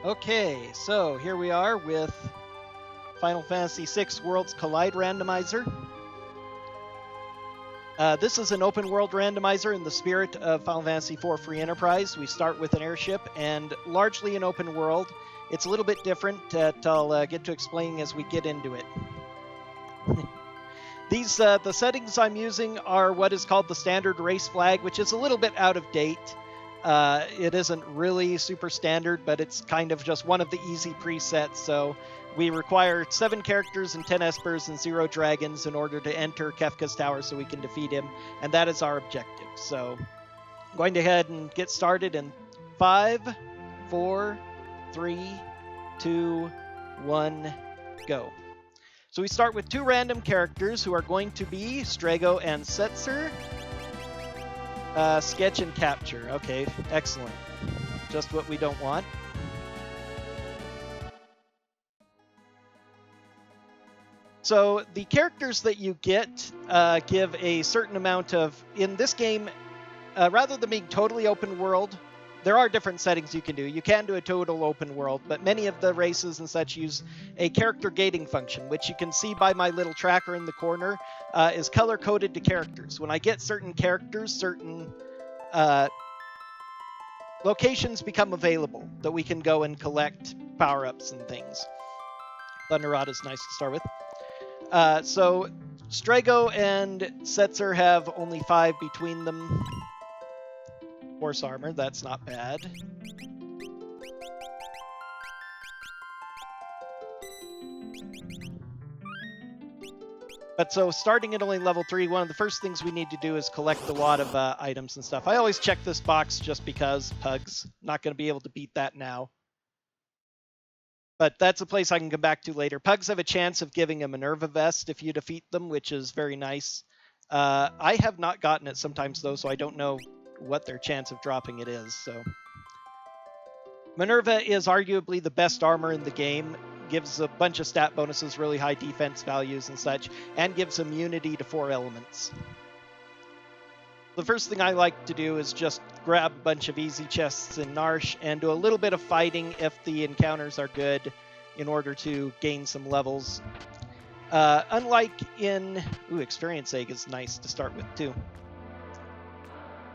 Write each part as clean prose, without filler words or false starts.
Okay, so here we are with Final Fantasy VI Worlds Collide randomizer. This is an open world randomizer in the spirit of Final Fantasy IV Free Enterprise. We start with an airship and largely an open world. It's a little bit different that I'll get to explaining as we get into it. The settings I'm using are what is called the standard race flag, which is a little bit out of date. It isn't really super standard, but it's kind of just one of the easy presets. So we require 7 characters and 10 espers and 0 dragons in order to enter Kefka's tower so we can defeat him, and that is our objective. So I'm going to head and get started in 5, 4, 3, 2, 1, go. So we start with 2 random characters who are going to be Strago and Setzer. Sketch and capture. Okay, excellent. Just what we don't want. So the characters that you get give a certain amount of... In this game, rather than being totally open world, there are different settings you can do. You can do a total open world, but many of the races and such use a character gating function, which you can see by my little tracker in the corner, is color-coded to characters. When I get certain characters, certain locations become available that we can go and collect power-ups and things. Thunder Rod is nice to start with. So Strago and Setzer have only 5 between them. Horse armor, that's not bad. But so starting at only level 3, one of the first things we need to do is collect a lot of items and stuff. I always check this box just because pugs. Not going to be able to beat that now. But that's a place I can come back to later. Pugs have a chance of giving a Minerva vest if you defeat them, which is very nice. I have not gotten it sometimes, though, so I don't know what their chance of dropping it is. So Minerva is arguably the best armor in the game. Gives a bunch of stat bonuses, really high defense values and such, and gives immunity to 4 elements. The first thing I like to do is just grab a bunch of easy chests in Narsh and do a little bit of fighting if the encounters are good in order to gain some levels. Unlike in... Experience Egg is nice to start with, too.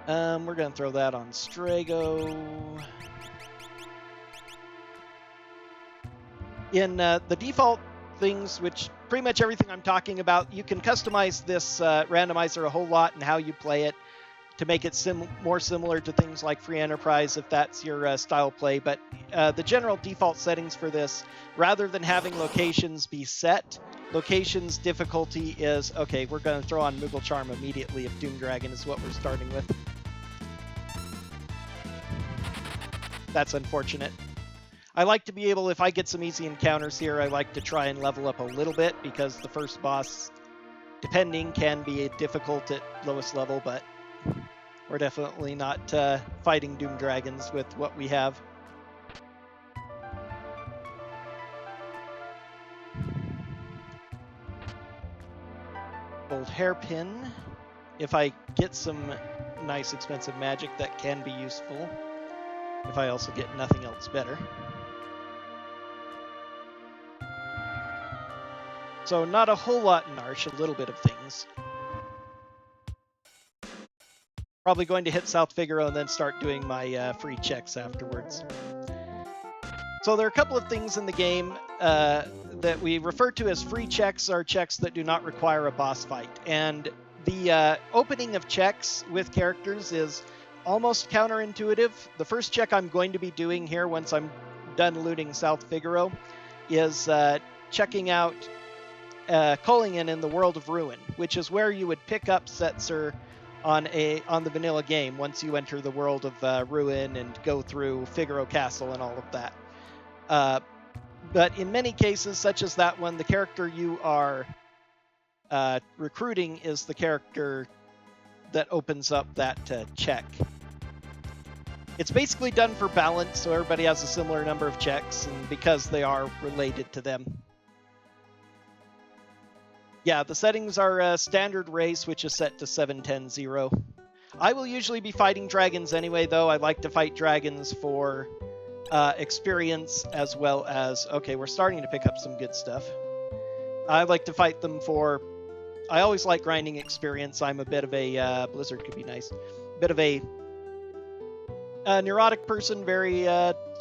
We're going to throw that on Strago. In the default things, which pretty much everything I'm talking about, you can customize this randomizer a whole lot in how you play it to make it more similar to things like Free Enterprise if that's your style play. But the general default settings for this, rather than having locations be set, locations difficulty is, okay, we're going to throw on Moogle Charm immediately if Doom Dragon is what we're starting with. That's unfortunate. I like to be able, if I get some easy encounters here, I like to try and level up a little bit because the first boss, depending, can be difficult at lowest level, but we're definitely not fighting Doom Dragons with what we have. Gold Hairpin. If I get some nice expensive magic, that can be useful. If I also get nothing else better. So not a whole lot in Arch, a little bit of things. Probably going to hit South Figaro and then start doing my free checks afterwards. So there are a couple of things in the game that we refer to as free checks, are checks that do not require a boss fight. And the opening of checks with characters is almost counterintuitive. The first check I'm going to be doing here once I'm done looting South Figaro is checking out Culligan in the World of Ruin, which is where you would pick up Setzer on the vanilla game once you enter the World of Ruin and go through Figaro Castle and all of that. But in many cases, such as that one, the character you are recruiting is the character that opens up that check. It's basically done for balance, so everybody has a similar number of checks, and because they are related to them. Yeah, the settings are standard race, which is set to 7-10-0. I will usually be fighting dragons anyway, though. I like to fight dragons for experience as well as... Okay, we're starting to pick up some good stuff. I like to fight them for... I always like grinding experience. I'm a bit of a... Blizzard could be nice. A bit of a neurotic person, very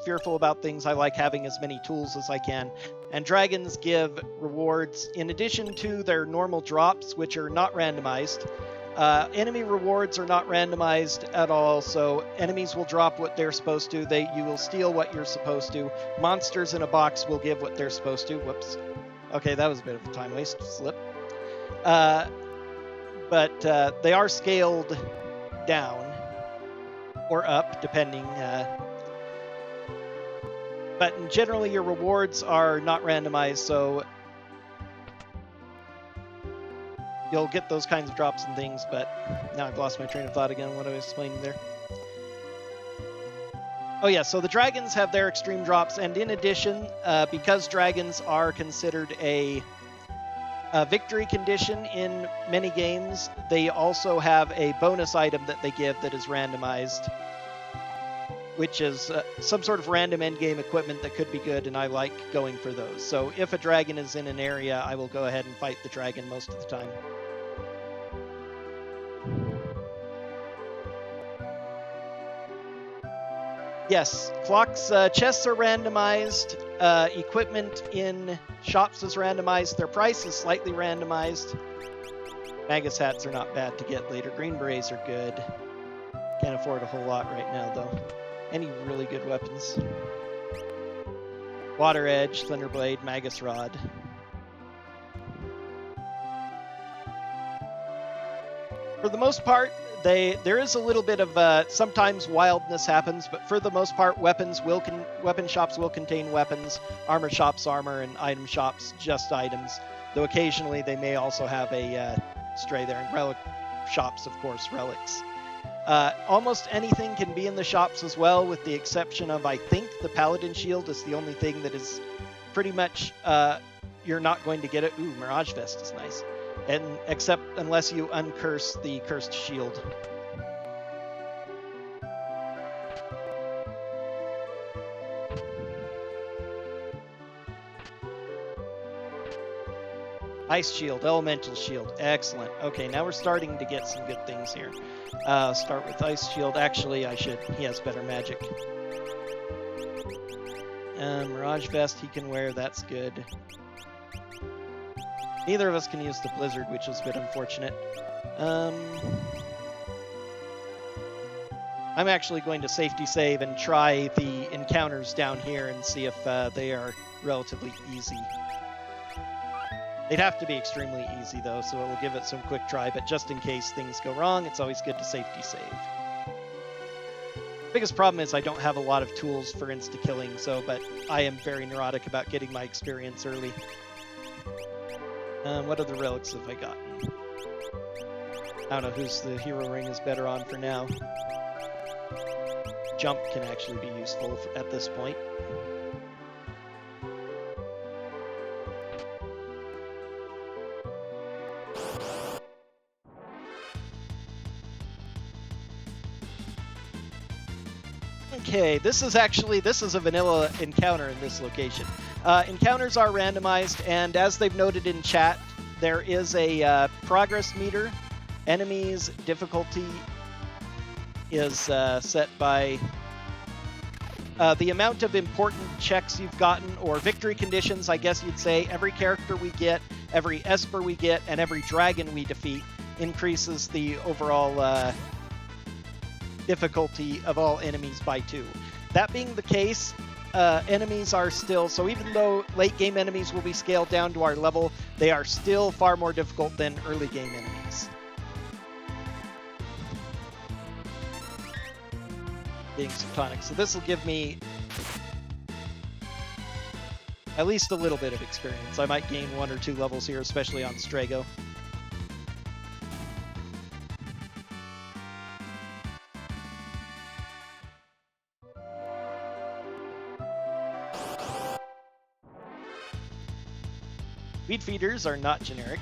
fearful about things. I like having as many tools as I can. And dragons give rewards in addition to their normal drops, which are not randomized. Enemy rewards are not randomized at all, so enemies will drop what they're supposed to. You will steal what you're supposed to. Monsters in a box will give what they're supposed to. Whoops. Okay, that was a bit of a time waste. Slip. But they are scaled down or up, depending. But generally, your rewards are not randomized, so you'll get those kinds of drops and things, but now I've lost my train of thought again, what I was explaining there. Oh yeah, so the dragons have their extreme drops, and in addition, because dragons are considered a victory condition in many games, they also have a bonus item that they give that is randomized, which is some sort of random endgame equipment that could be good, and I like going for those. So if a dragon is in an area, I will go ahead and fight the dragon most of the time. Yes, clocks, chests are randomized, equipment in shops is randomized, their price is slightly randomized. Magus hats are not bad to get later. Green berets are good. Can't afford a whole lot right now, though. Any really good weapons? Water Edge, Thunderblade, Magus Rod. For the most part, there is a little bit of sometimes wildness happens, but for the most part, weapon shops will contain weapons, armor shops armor, and item shops just items. Though occasionally they may also have a stray there, and relic shops, of course, relics. Almost anything can be in the shops as well, with the exception of, I think, the Paladin Shield is the only thing that is pretty much you're not going to get it. Ooh, Mirage Vest is nice. And except unless you uncurse the Cursed Shield. Ice Shield, Elemental Shield, excellent. Okay, now we're starting to get some good things here. Start with Ice Shield. Actually, he has better magic. Mirage Vest he can wear, that's good. Neither of us can use the Blizzard, which is a bit unfortunate. I'm actually going to safety save and try the encounters down here and see if they are relatively easy. They'd have to be extremely easy, though, so it will give it some quick try, but just in case things go wrong, it's always good to safety save. Biggest problem is I don't have a lot of tools for insta-killing, but I am very neurotic about getting my experience early. What other relics have I gotten? I don't know whose the hero ring is better on for now. Jump can actually be useful at this point. Okay, this is a vanilla encounter in this location. Encounters are randomized, and as they've noted in chat, there is a progress meter, enemies, difficulty, is set by the amount of important checks you've gotten, or victory conditions, I guess you'd say. Every character we get, every Esper we get, and every dragon we defeat increases the overall difficulty of all enemies by 2. That being the case, enemies are still, so even though late game enemies will be scaled down to our level, they are still far more difficult than early game enemies. Being subtonic. So this will give me at least a little bit of experience. I might gain 1 or 2 levels here, especially on Strago. Weed feeders are not generic.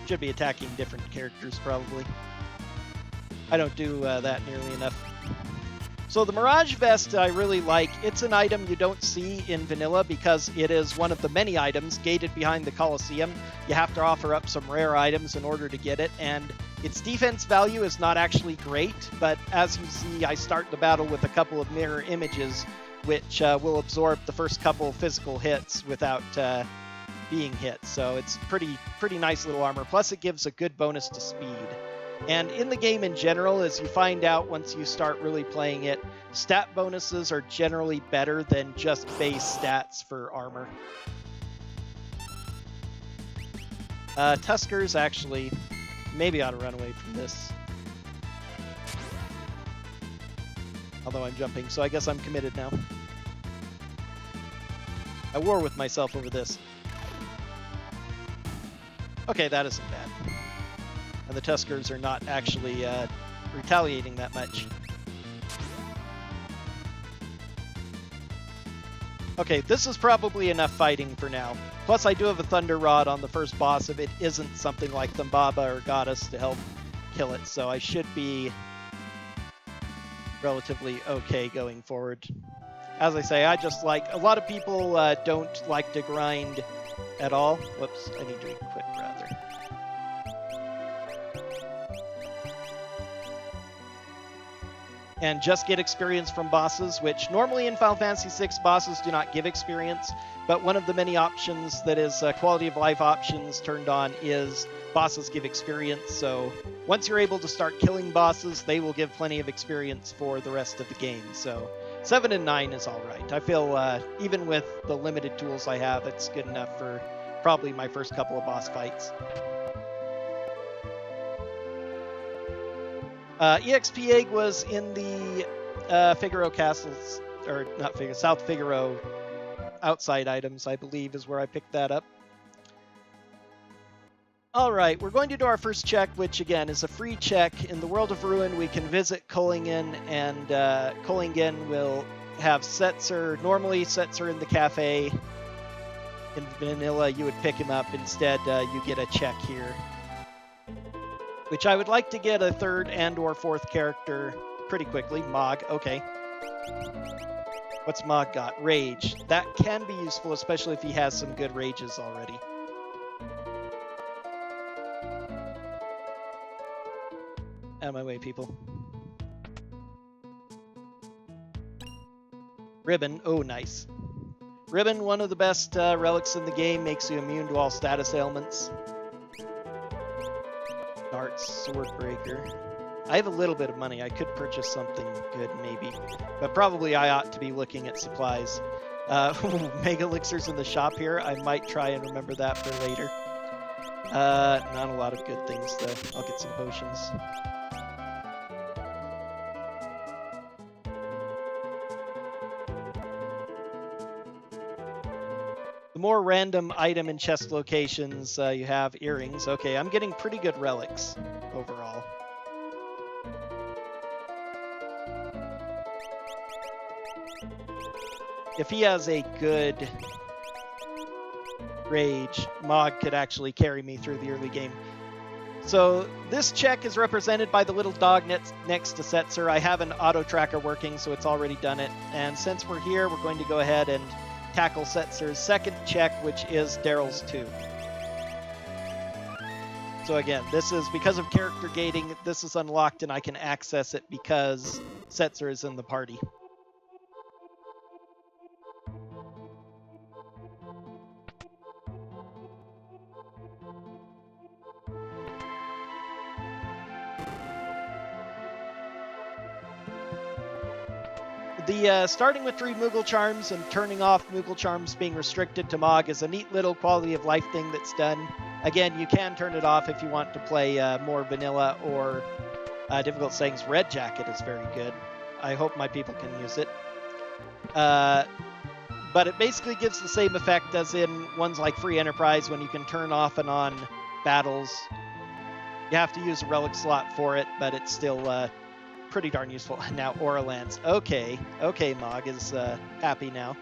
Should be attacking different characters, probably. I don't do that nearly enough. So the Mirage Vest I really like. It's an item you don't see in vanilla because it is one of the many items gated behind the Colosseum. You have to offer up some rare items in order to get it, and its defense value is not actually great, but as you see, I start the battle with a couple of mirror images, which will absorb the first couple physical hits without being hit. So it's pretty nice little armor. Plus it gives a good bonus to speed. And in the game in general, as you find out once you start really playing it, stat bonuses are generally better than just base stats for armor. Tuskers actually, maybe ought to run away from this. Although I'm jumping, so I guess I'm committed now. I war with myself over this. Okay, that isn't bad. And the Tuskers are not actually retaliating that much. Okay, this is probably enough fighting for now. Plus, I do have a Thunder Rod on the first boss if it isn't something like Thumbaba or Goddess to help kill it, so I should be relatively okay going forward. As I say, I just like... A lot of people don't like to grind at all. Whoops, I need to quit rather. And just get experience from bosses, which normally in Final Fantasy VI bosses do not give experience, but one of the many options that is quality of life options turned on is bosses give experience. So once you're able to start killing bosses, they will give plenty of experience for the rest of the game. So 7 and 9 is all right. I feel even with the limited tools I have, it's good enough for probably my first couple of boss fights. EXP Egg was in the Figaro Castles, or not Figaro, South Figaro outside items, I believe, is where I picked that up. Alright, we're going to do our first check, which again is a free check. In the World of Ruin, we can visit Kullingen, and Kullingen will have Setzer. Normally, Setzer in the cafe. In vanilla, you would pick him up. Instead, you get a check here. Which I would like to get a third and or fourth character pretty quickly. Mog, okay. What's Mog got? Rage. That can be useful, especially if he has some good rages already. Out of my way, people. Ribbon, oh nice. Ribbon, one of the best relics in the game, makes you immune to all status ailments. Darts, Swordbreaker. I have a little bit of money. I could purchase something good, maybe. But probably I ought to be looking at supplies. Mega Elixirs in the shop here. I might try and remember that for later. Not a lot of good things, though. I'll get some potions. The more random item and chest locations you have earrings. Okay, I'm getting pretty good relics overall. If he has a good rage, Mog could actually carry me through the early game. So this check is represented by the little dog next to Setzer. I have an auto tracker working, so it's already done it. And since we're here, we're going to go ahead and tackle Setzer's second check, which is Daryl's 2. So again, this is because of character gating, this is unlocked and I can access it because Setzer is in the party. The starting with 3 Moogle Charms and turning off Moogle Charms being restricted to Mog is a neat little quality of life thing that's done. Again, you can turn it off if you want to play more vanilla or difficult settings. Red Jacket is very good. I hope my people can use it. But it basically gives the same effect as in ones like Free Enterprise when you can turn off and on battles. You have to use a relic slot for it, but it's still pretty darn useful. Now Aura Lance. Okay, Mog is happy now.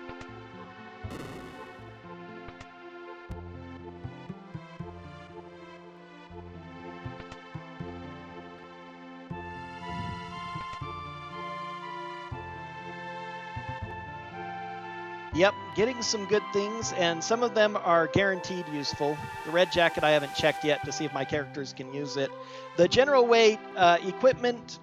Yep, getting some good things, and some of them are guaranteed useful. The Red Jacket I haven't checked yet to see if my characters can use it. The general way equipment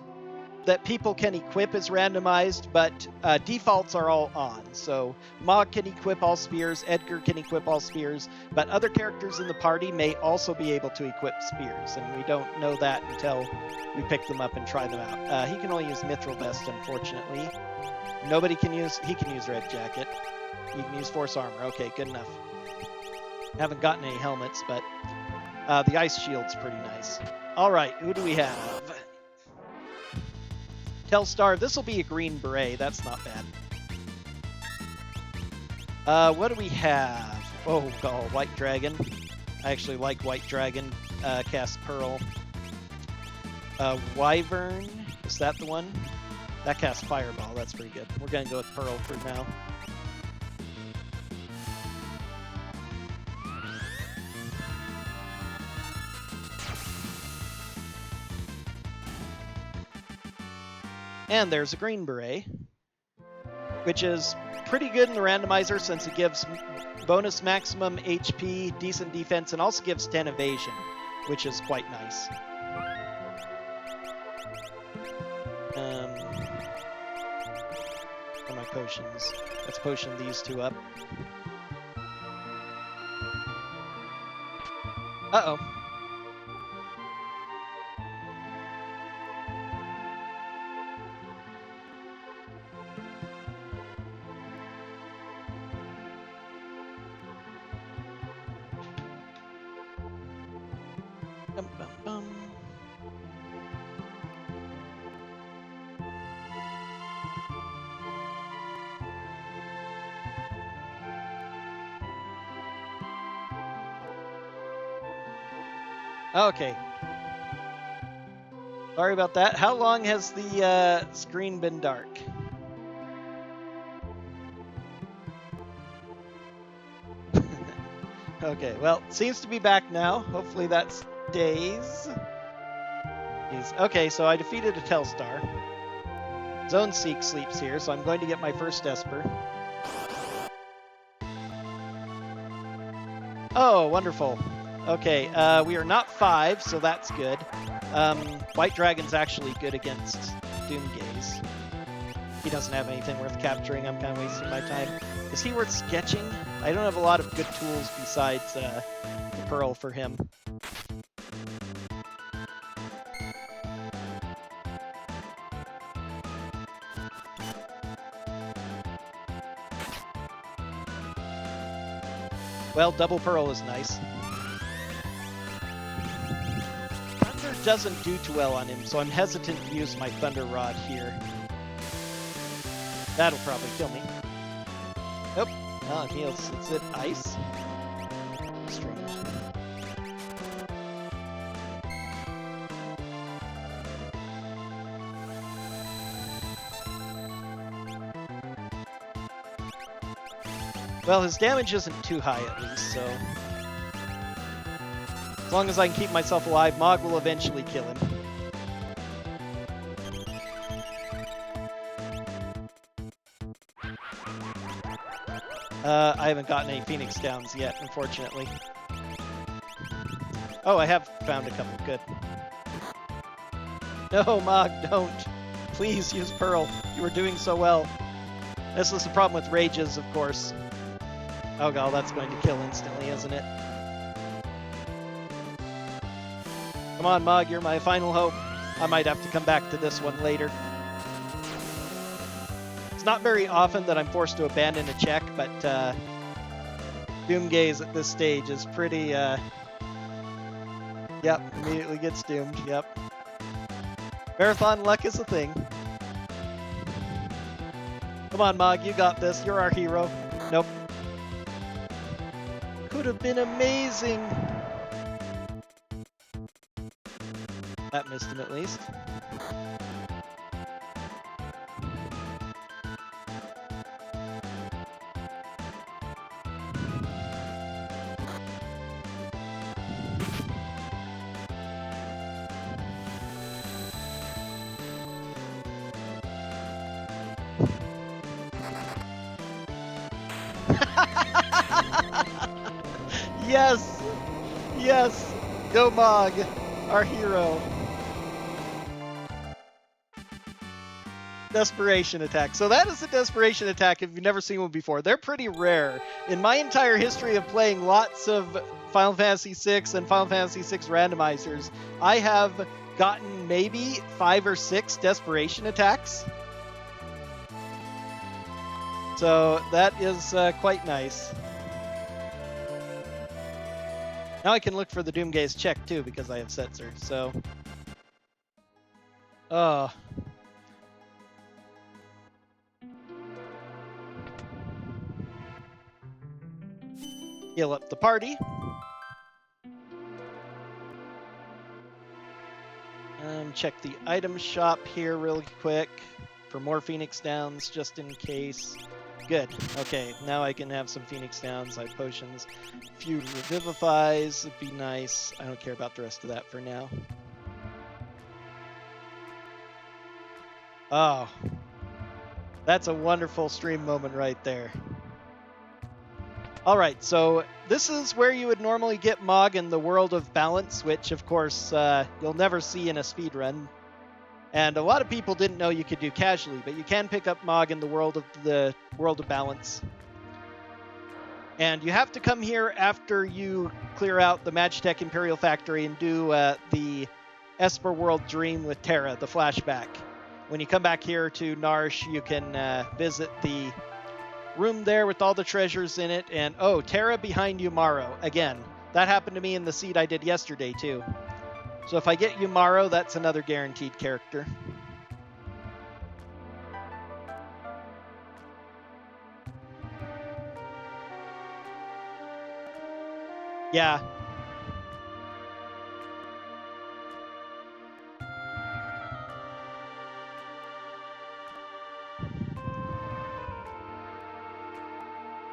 that people can equip is randomized, but defaults are all on. So Mog can equip all spears, Edgar can equip all spears, but other characters in the party may also be able to equip spears, and we don't know that until we pick them up and try them out. He can only use Mithril Vest, unfortunately. Nobody can use, he can use Red Jacket. He can use Force Armor. Okay, good enough. Haven't gotten any helmets, but the Ice Shield's pretty nice. All right, who do we have? Telstar, this will be a green beret. That's not bad. What do we have? Oh, White Dragon. I actually like White Dragon. Cast Pearl. Wyvern. Is that the one? That casts Fireball. That's pretty good. We're going to go with Pearl for now. And there's a green beret, which is pretty good in the randomizer since it gives bonus maximum HP, decent defense, and also gives 10 evasion, which is quite nice. Where are my potions? Let's potion these 2 up. Uh-oh. Okay. Sorry about that. How long has the screen been dark? Okay, well, seems to be back now. Hopefully that stays. Okay, so I defeated a Telstar. Zone Seek sleeps here, so I'm going to get my first Esper. Oh, wonderful. Okay, we are not 5, so that's good. White Dragon's actually good against Doomgaze. He doesn't have anything worth capturing. I'm kind of wasting my time. Is he worth sketching? I don't have a lot of good tools besides the Pearl for him. Well, double Pearl is nice. Thunder doesn't do too well on him, so I'm hesitant to use my Thunder Rod here. That'll probably kill me. Nope. Oh, it heals. Is it ice? Strange. Well, his damage isn't too high at least, so As long as I can keep myself alive, Mog will eventually kill him. I haven't gotten any Phoenix Downs yet, unfortunately. Oh, I have found a couple. Good. No, Mog, don't. Please use Pearl. You were doing so well. This is the problem with rages, of course. Oh god, that's going to kill instantly, isn't it? Come on, Mog, you're my final hope. I might have to come back to this one later. It's not very often that I'm forced to abandon a check, but Doomgaze at this stage is pretty, Yep, immediately gets doomed, yep. Marathon luck is a thing. Come on, Mog, you got this. You're our hero. Nope. Could have been amazing. That missed him at least. Yes! Yes! Go Mog, our hero. Desperation attack. So that is a desperation attack if you've never seen one before. They're pretty rare. In my entire history of playing lots of Final Fantasy VI and Final Fantasy VI randomizers, I have gotten maybe 5 or 6 desperation attacks. So that is quite nice. Now I can look for the Doomgaze check too because I have Setzer, so... Oh. Heal up the party. Check the item shop here really quick for more Phoenix Downs just in case. Good. Okay, now I can have some Phoenix Downs. I have potions. A few revivifies would be nice. I don't care about the rest of that for now. Oh. That's a wonderful stream moment right there. Alright, so this is where you would normally get Mog in the World of Balance, which of course you'll never see in a speedrun. And a lot of people didn't know you could do casually, but you can pick up Mog in the World of Balance. And you have to come here after you clear out the Magitech Imperial Factory and do the Esper World Dream with Terra, the flashback. When you come back here to Narsh, you can visit the room there with all the treasures in it, and oh, Terra behind Umaro. Again, that happened to me in the seed I did yesterday, too. So if I get Umaro, that's another guaranteed character. Yeah.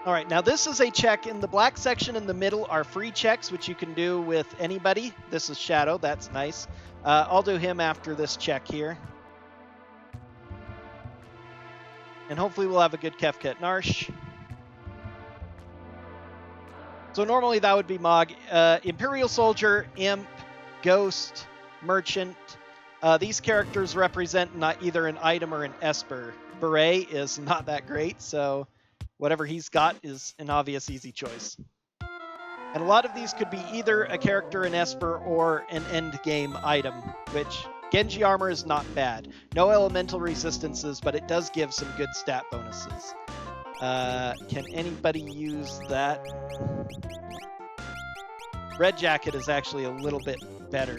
All right, now this is a check. In the black section in the middle are free checks, which you can do with anybody. This is Shadow. That's nice. I'll do him after this check here. And hopefully we'll have a good Kefka at Narsh. So normally that would be Mog. Imperial Soldier, Imp, Ghost, Merchant. These characters represent not either an item or an Esper. Beret is not that great, so whatever he's got is an obvious easy choice. And a lot of these could be either a character, an Esper, or an endgame item, which Genji armor is not bad. No elemental resistances, but it does give some good stat bonuses. Can anybody use that? Red Jacket is actually a little bit better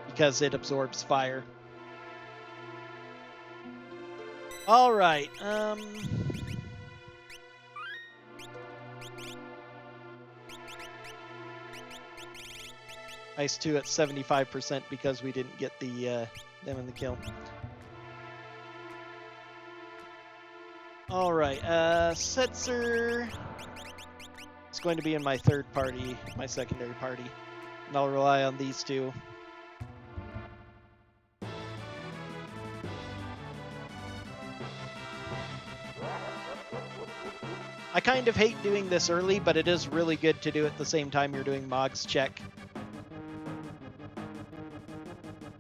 because it absorbs fire. All right. Ice 2 at 75% because we didn't get the them in the kill. All right. Setzer. Let's going to be in my third party, my secondary party. And I'll rely on these two. I kind of hate doing this early, but it is really good to do at the same time you're doing Mog's check.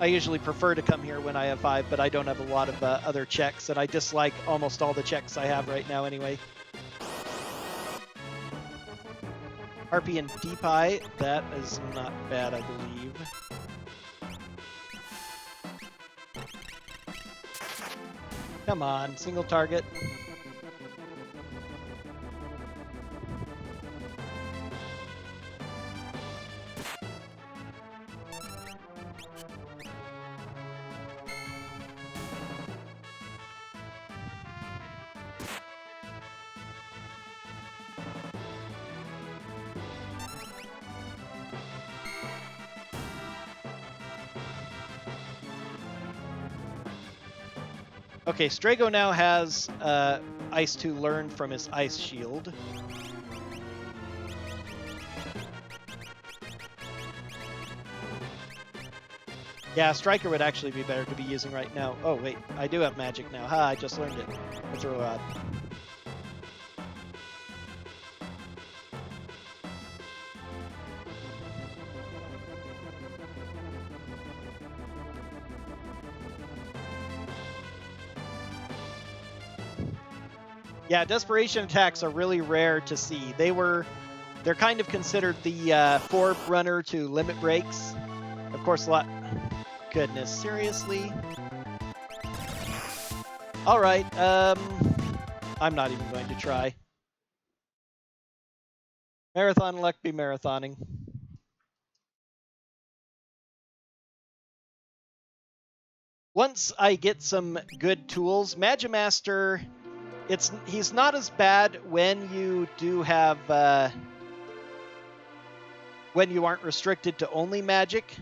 I usually prefer to come here when I have 5, but I don't have a lot of other checks, and I dislike almost all the checks I have right now anyway. RP and DPI, that is not bad, I believe. Come on, single target. Okay, Strago now has Ice 2 learned from his Ice Shield. Yeah, Striker would actually be better to be using right now. Oh, wait, I do have magic now. Ha, I just learned it. That's real odd. Yeah, desperation attacks are really rare to see. They're kind of considered the forerunner to limit breaks. Of course, a lot. Goodness, seriously? All right. I'm not even going to try. Marathon luck be marathoning. Once I get some good tools, Magimaster. He's not as bad when you do have when you aren't restricted to only magic,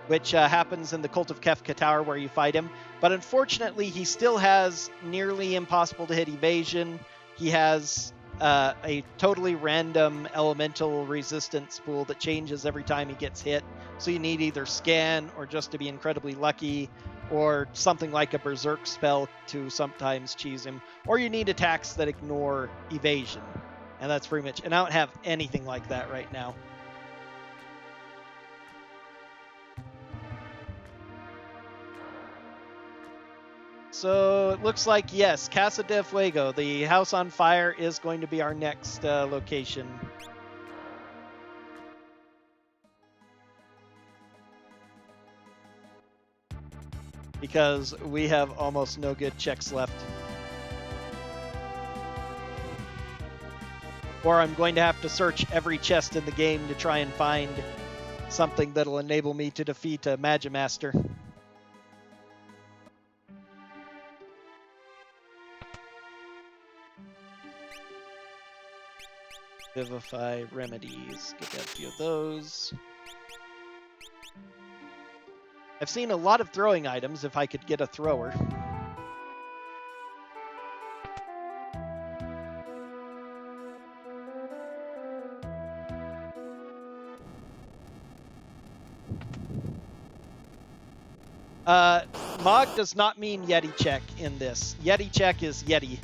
which happens in the Cult of Kefka Tower where you fight him. But unfortunately, he still has nearly impossible to hit evasion. He has a totally random elemental resistance pool that changes every time he gets hit. So you need either scan or just to be incredibly lucky, or something like a berserk spell to sometimes cheese him, or you need attacks that ignore evasion. And that's pretty much, and I don't have anything like that right now. So it looks like, yes, Casa de Fuego, the House on Fire, is going to be our next location. Because we have almost no good checks left. Or I'm going to have to search every chest in the game to try and find something that'll enable me to defeat a Magimaster. Vivify remedies. Get a few of those. I've seen a lot of throwing items if I could get a thrower. Mog does not mean Yeti check in this. Yeti check is Yeti.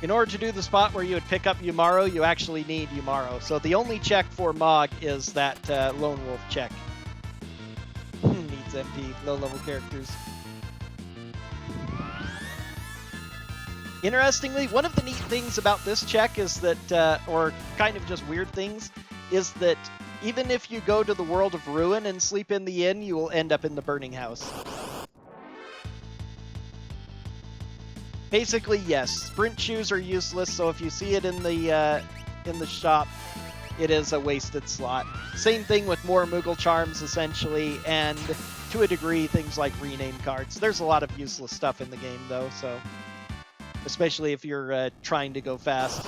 In order to do the spot where you would pick up Umaro, you actually need Umaro. So the only check for Mog is that Lone Wolf check. Needs MP, low-level characters. Interestingly, one of the neat things about this check is that, or kind of just weird things, is that even if you go to the World of Ruin and sleep in the inn, you will end up in the Burning House. Basically, yes. Sprint shoes are useless, so if you see it in the shop, it is a wasted slot. Same thing with more Moogle charms, essentially, and to a degree, things like rename cards. There's a lot of useless stuff in the game, though, so especially if you're trying to go fast.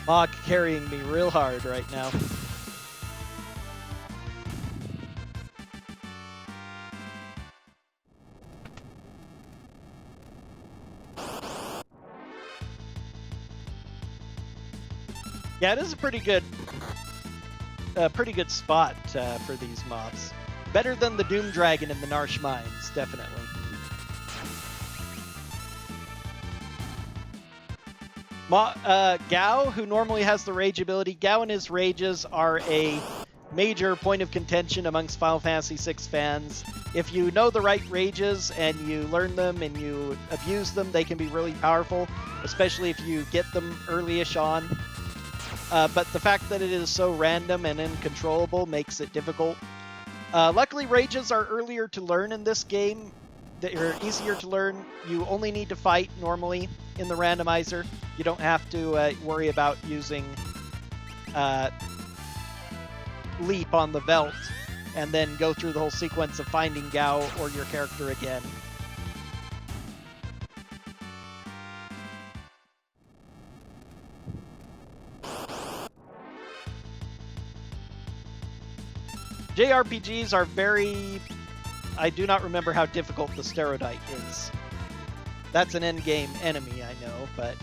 Mog carrying me real hard right now. Yeah, it is a pretty good spot for these mobs. Better than the Doom Dragon in the Narsh Mines, definitely. Gao, who normally has the rage ability, Gao and his rages are a major point of contention amongst Final Fantasy VI fans. If you know the right rages and you learn them and you abuse them, they can be really powerful, especially if you get them early-ish on. But the fact that it is so random and uncontrollable makes it difficult. Luckily, rages are earlier to learn in this game. They're easier to learn. You only need to fight normally in the randomizer. You don't have to worry about using leap on the Velt and then go through the whole sequence of finding Gao or your character again. JRPGs are very... I do not remember how difficult the Sterodite is. That's an endgame enemy, I know, but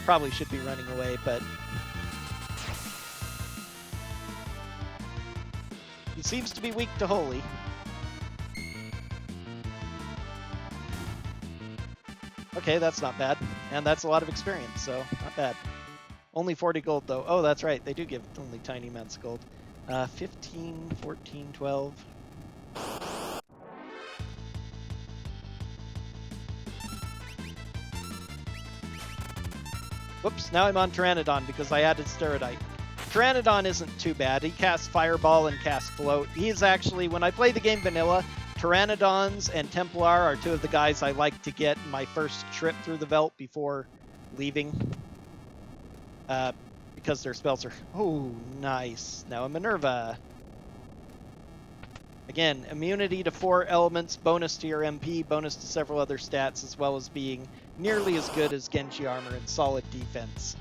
probably should be running away, but... he seems to be weak to Holy. Okay, that's not bad. And that's a lot of experience, so not bad. Only 40 gold, though. Oh, that's right. They do give only tiny amounts of gold. 15, 14, 12... Whoops, now I'm on Pteranodon because I added Sterodite. Pteranodon isn't too bad. He casts Fireball and casts Float. He's actually, when I play the game vanilla, Pteranodons and Templar are two of the guys I like to get in my first trip through the Velt before leaving. Because their spells are... oh, nice. Now a Minerva. Again, immunity to 4 elements, bonus to your MP, bonus to several other stats, as well as being nearly as good as Genji armor and solid defense.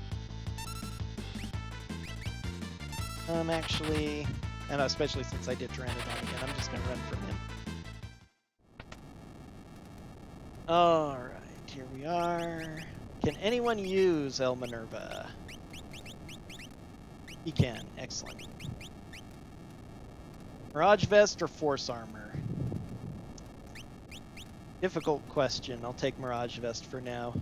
Actually, and especially since I did Pteranodon again, I'm just going to run from him. Alright, here we are. Can anyone use El Minerva? He can, excellent. Mirage Vest or Force Armor? Difficult question. I'll take Mirage Vest for now.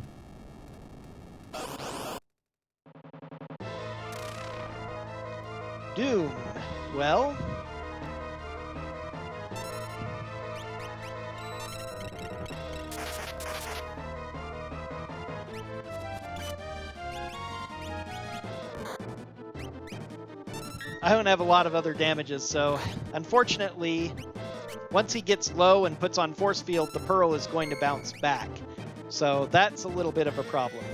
Doom. Well... I don't have a lot of other damages, so unfortunately, once he gets low and puts on Force Field, the Pearl is going to bounce back. So that's a little bit of a problem.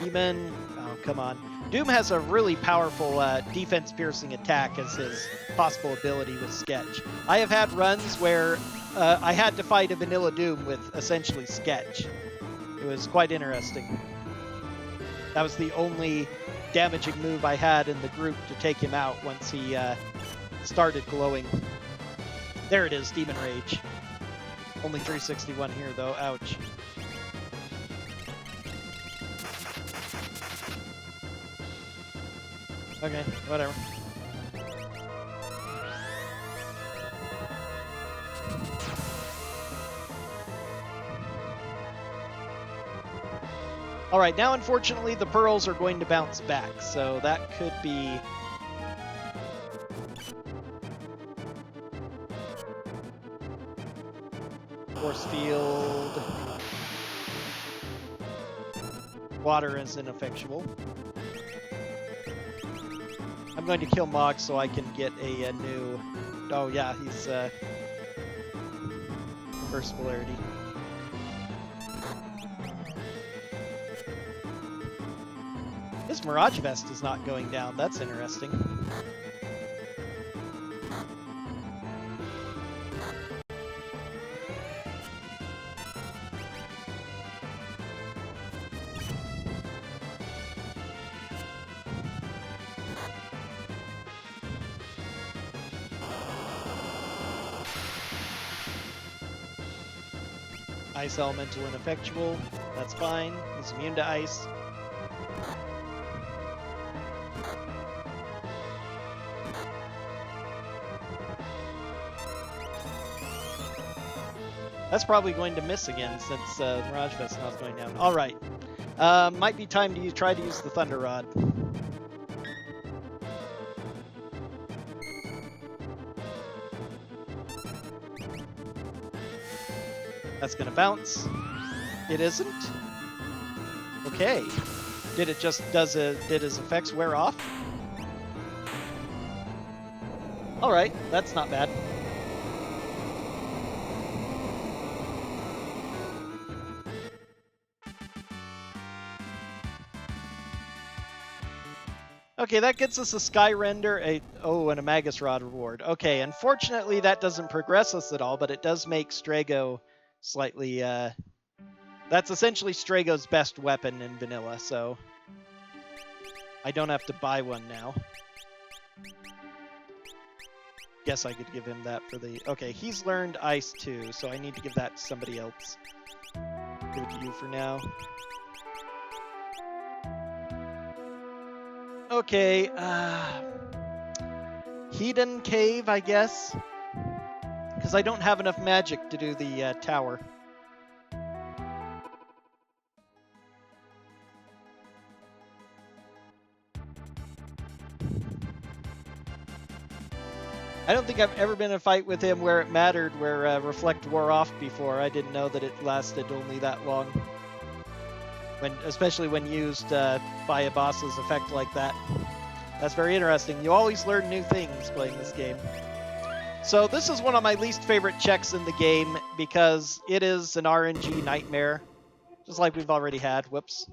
Demon, oh, come on. Doom has a really powerful defense-piercing attack as his possible ability with Sketch. I have had runs where I had to fight a vanilla Doom with essentially Sketch. It was quite interesting. That was the only damaging move I had in the group to take him out once he started glowing. There it is, Demon Rage. Only 361 here, though. Ouch. Okay, whatever. Alright, now unfortunately the pearls are going to bounce back, so that could be... Force Field... Water is ineffectual. I'm going to kill Mog so I can get a new... Oh yeah, he's first polarity. This Mirage Vest is not going down. That's interesting. Ice Elemental ineffectual. That's fine. He's immune to ice. That's probably going to miss again since Mirage Vest's not going down. All right. Might be time to try to use the Thunder Rod. That's going to bounce. It isn't? Okay. Did it just, did his effects wear off? Alright, that's not bad. Okay, that gets us a Sky Render, and a Magus Rod reward. Okay, unfortunately that doesn't progress us at all, but it does make Strago slightly, that's essentially Strago's best weapon in vanilla, so I don't have to buy one now. Guess I could give him that for the... Okay, he's learned Ice too, so I need to give that to somebody else. Give it to you for now. Okay, Hidden Cave, I guess? Because I don't have enough magic to do the tower. I don't think I've ever been in a fight with him where it mattered, where Reflect wore off before. I didn't know that it lasted only that long. Especially when used by a boss's effect like that. That's very interesting. You always learn new things playing this game. So this is one of my least favorite checks in the game because it is an RNG nightmare. Just like we've already had. Whoops.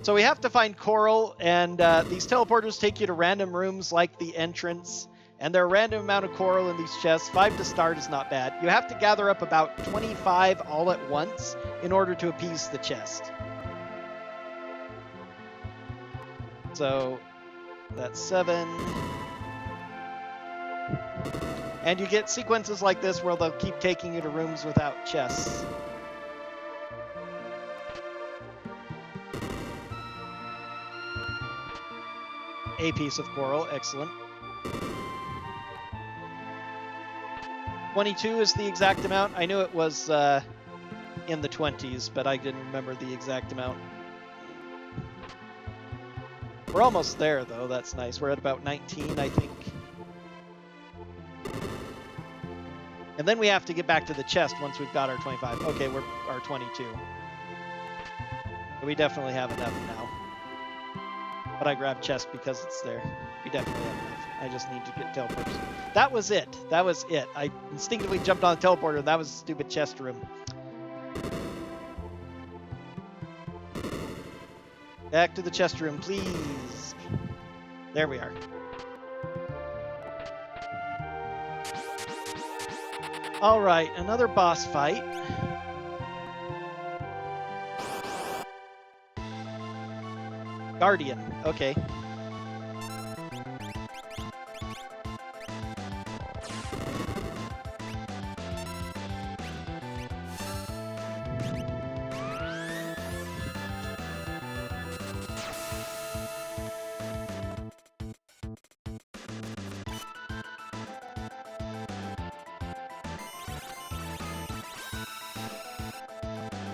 So we have to find coral, and these teleporters take you to random rooms like the entrance, and there are a random amount of coral in these chests. 5 to start is not bad. You have to gather up about 25 all at once in order to appease the chest. So that's 7. And you get sequences like this where they'll keep taking you to rooms without chests. A piece of coral, excellent. 22 is the exact amount. I knew it was in the 20s, but I didn't remember the exact amount. We're almost there, though. That's nice. We're at about 19, I think. And then we have to get back to the chest once we've got our 25. Okay, we're our 22. We definitely have enough now. But I grabbed chest because it's there. We definitely have enough. I just need to get teleporters. That was it. That was it. I instinctively jumped on the teleporter, and that was a stupid chest room. Back to the chest room, please. There we are. All right, another boss fight. Guardian, okay.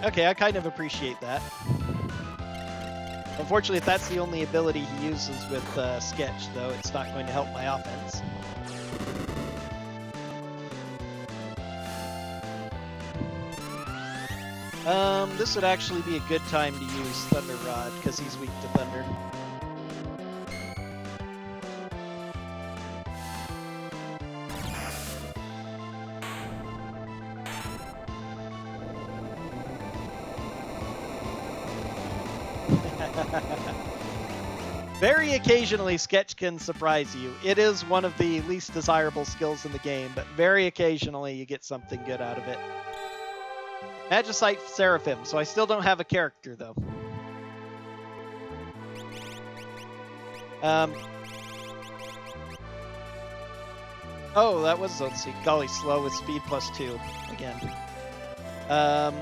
Okay, I kind of appreciate that. Unfortunately, if that's the only ability he uses with Sketch, though, it's not going to help my offense. This would actually be a good time to use Thunder Rod, because he's weak to thunder. Very occasionally, Sketch can surprise you. It is one of the least desirable skills in the game, but very occasionally you get something good out of it. Magicite Seraphim, so I still don't have a character, though. Oh, that was, let's see, golly, slow with speed +2 again. Um,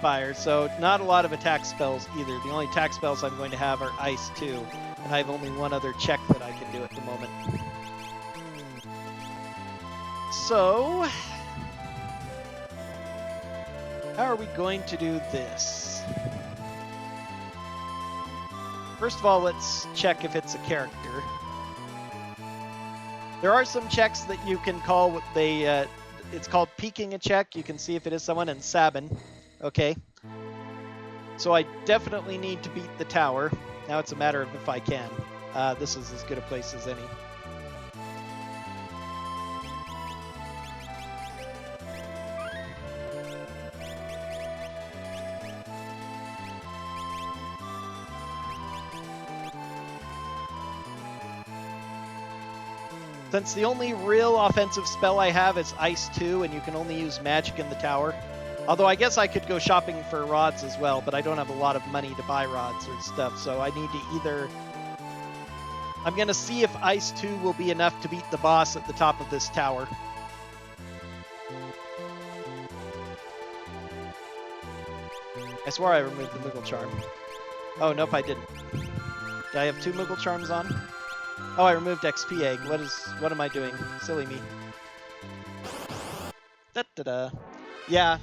fire. So not a lot of attack spells either. The only attack spells I'm going to have are Ice 2. And I have only one other check that I can do at the moment. So, how are we going to do this? First of all, let's check if it's a character. There are some checks that you can call what they, it's called peeking a check. You can see if it is someone, and Sabin. Okay. So I definitely need to beat the tower. Now it's a matter of if I can. This is as good a place as any. Since the only real offensive spell I have is Ice 2, and you can only use magic in the tower. Although I guess I could go shopping for rods as well, but I don't have a lot of money to buy rods or stuff, so I need to either... I'm going to see if Ice 2 will be enough to beat the boss at the top of this tower. I swore I removed the Moogle Charm. Oh, nope, I didn't. Did I have 2 Moogle Charms on? Oh, I removed XP Egg. What am I doing? Silly me. Da-da-da. Yeah.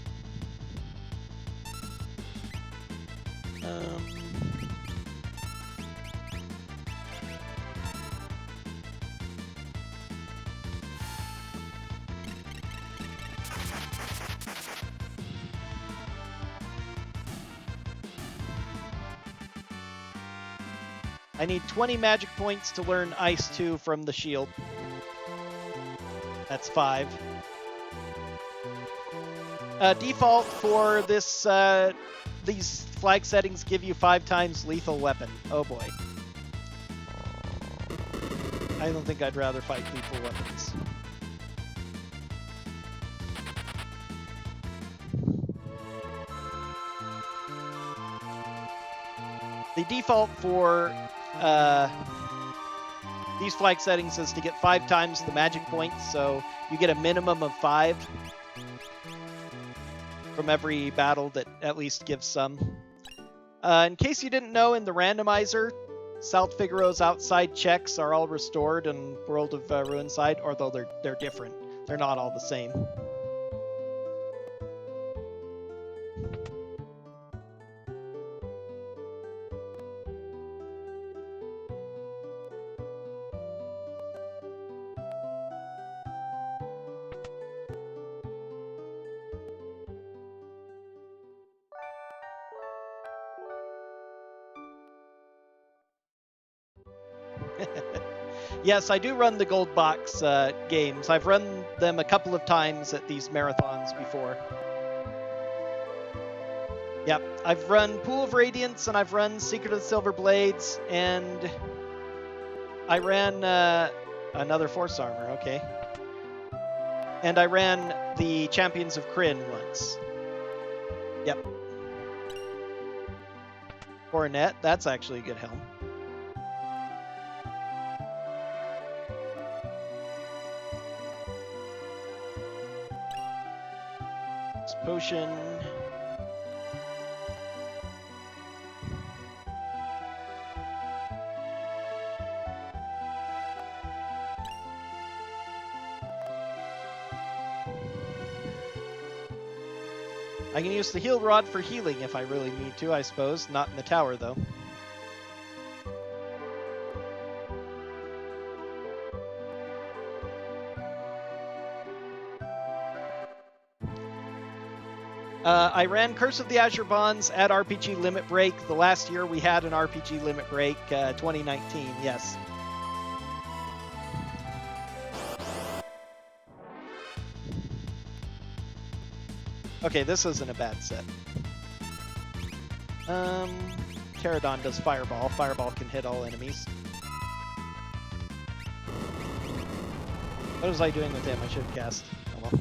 I need 20 magic points to learn Ice 2 from the shield. That's 5. Default for this, these flag settings give you 5 times lethal weapon. Oh boy. I don't think I'd rather fight lethal weapons. The default for these flag settings is to get 5 times the magic points, so you get a minimum of 5 from every battle that at least gives some. In case you didn't know, in the randomizer, South Figaro's outside checks are all restored in World of Ruinside, although they're different. They're not all the same. Yes, I do run the gold box games. I've run them a couple of times at these marathons before. Yep, I've run Pool of Radiance, and I've run Secret of the Silver Blades, and I ran another Force Armor, okay. And I ran the Champions of Kryn once. Yep. Coronet, that's actually a good helm. Potion. I can use the heal rod for healing if I really need to, I suppose. Not in the tower, though. I ran Curse of the Azure Bonds at RPG Limit Break. The last year we had an RPG Limit Break, 2019, yes. Okay, this isn't a bad set. Pterodon does Fireball. Fireball can hit all enemies. What was I doing with him? I should have cast. Oh well.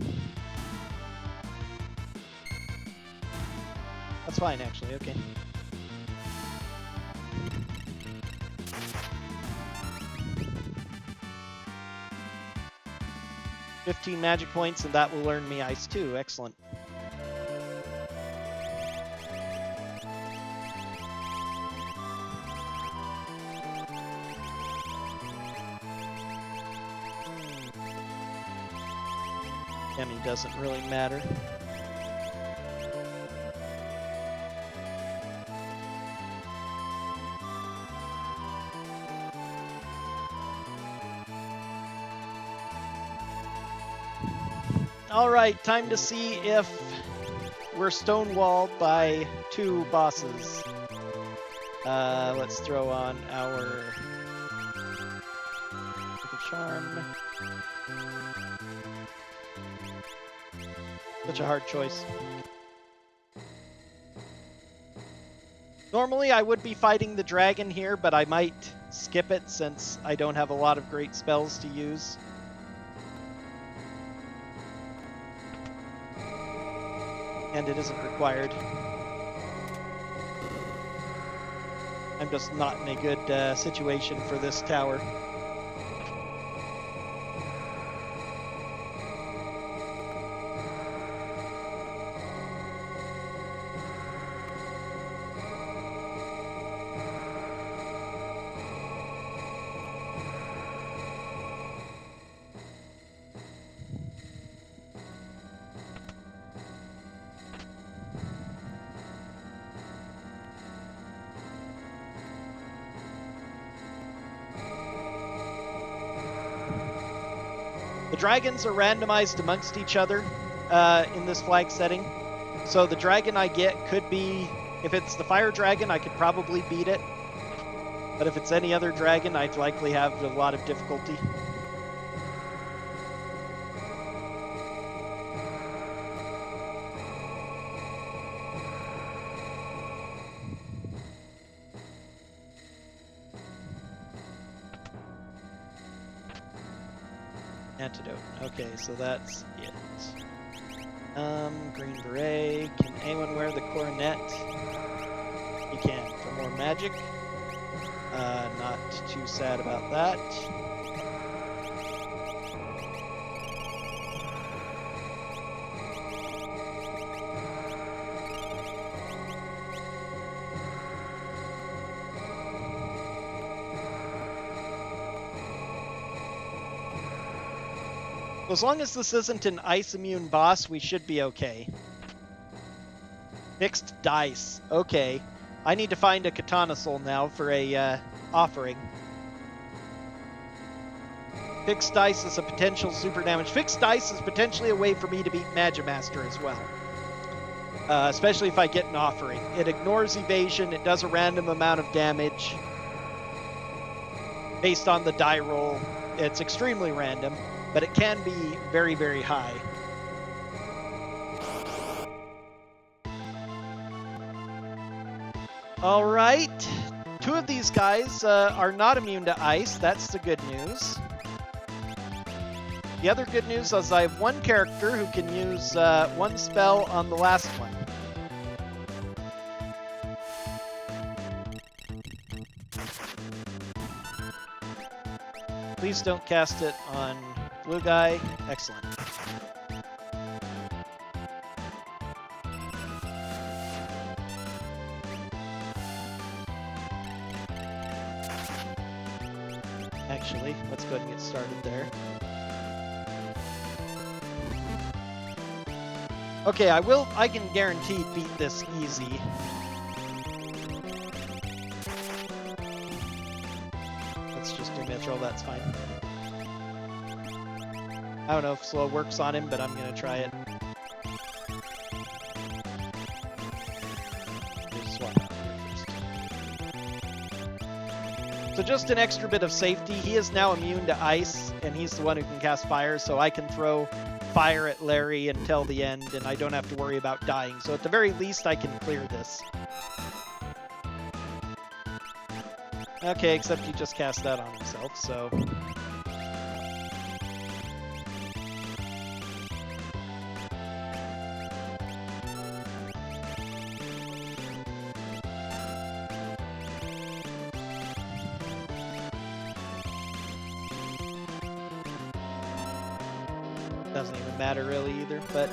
That's fine, actually. Okay. 15 magic points, and that will earn me ice too. Excellent. Demi doesn't really matter. All right, time to see if we're stonewalled by 2 bosses. Let's throw on our charm. Such a hard choice. Normally I would be fighting the dragon here, but I might skip it since I don't have a lot of great spells to use. And it isn't required. I'm just not in a good situation for this tower. The dragons are randomized amongst each other in this flag setting. So the dragon I get could be, if it's the fire dragon, I could probably beat it. But if it's any other dragon, I'd likely have a lot of difficulty. Antidote. Okay, so that's it. Green beret. Can anyone wear the coronet? You can. For more magic. Not too sad about that. As long as this isn't an ice immune boss, we should be okay. Fixed dice. Okay. I need to find a katana soul now for a offering. Fixed dice is a potential super damage. Fixed dice is potentially a way for me to beat Magimaster as well. Especially if I get an offering. It ignores evasion. It does a random amount of damage based on the die roll. It's extremely random, but it can be very, very high. All right. 2 of these guys are not immune to ice. That's the good news. The other good news is I have 1 character who can use 1 spell on the last one. Please don't cast it on blue guy. Excellent. Actually, let's go ahead and get started there. Okay, I can guarantee beat this easy. Let's just do mithril, that's fine. I don't know if slow works on him, but I'm gonna try it. Just swap out here first. So just an extra bit of safety. He is now immune to ice, and he's the one who can cast fire, so I can throw fire at Larry until the end, and I don't have to worry about dying. So at the very least, I can clear this. Okay, except he just cast that on himself, so... doesn't even matter really either, but...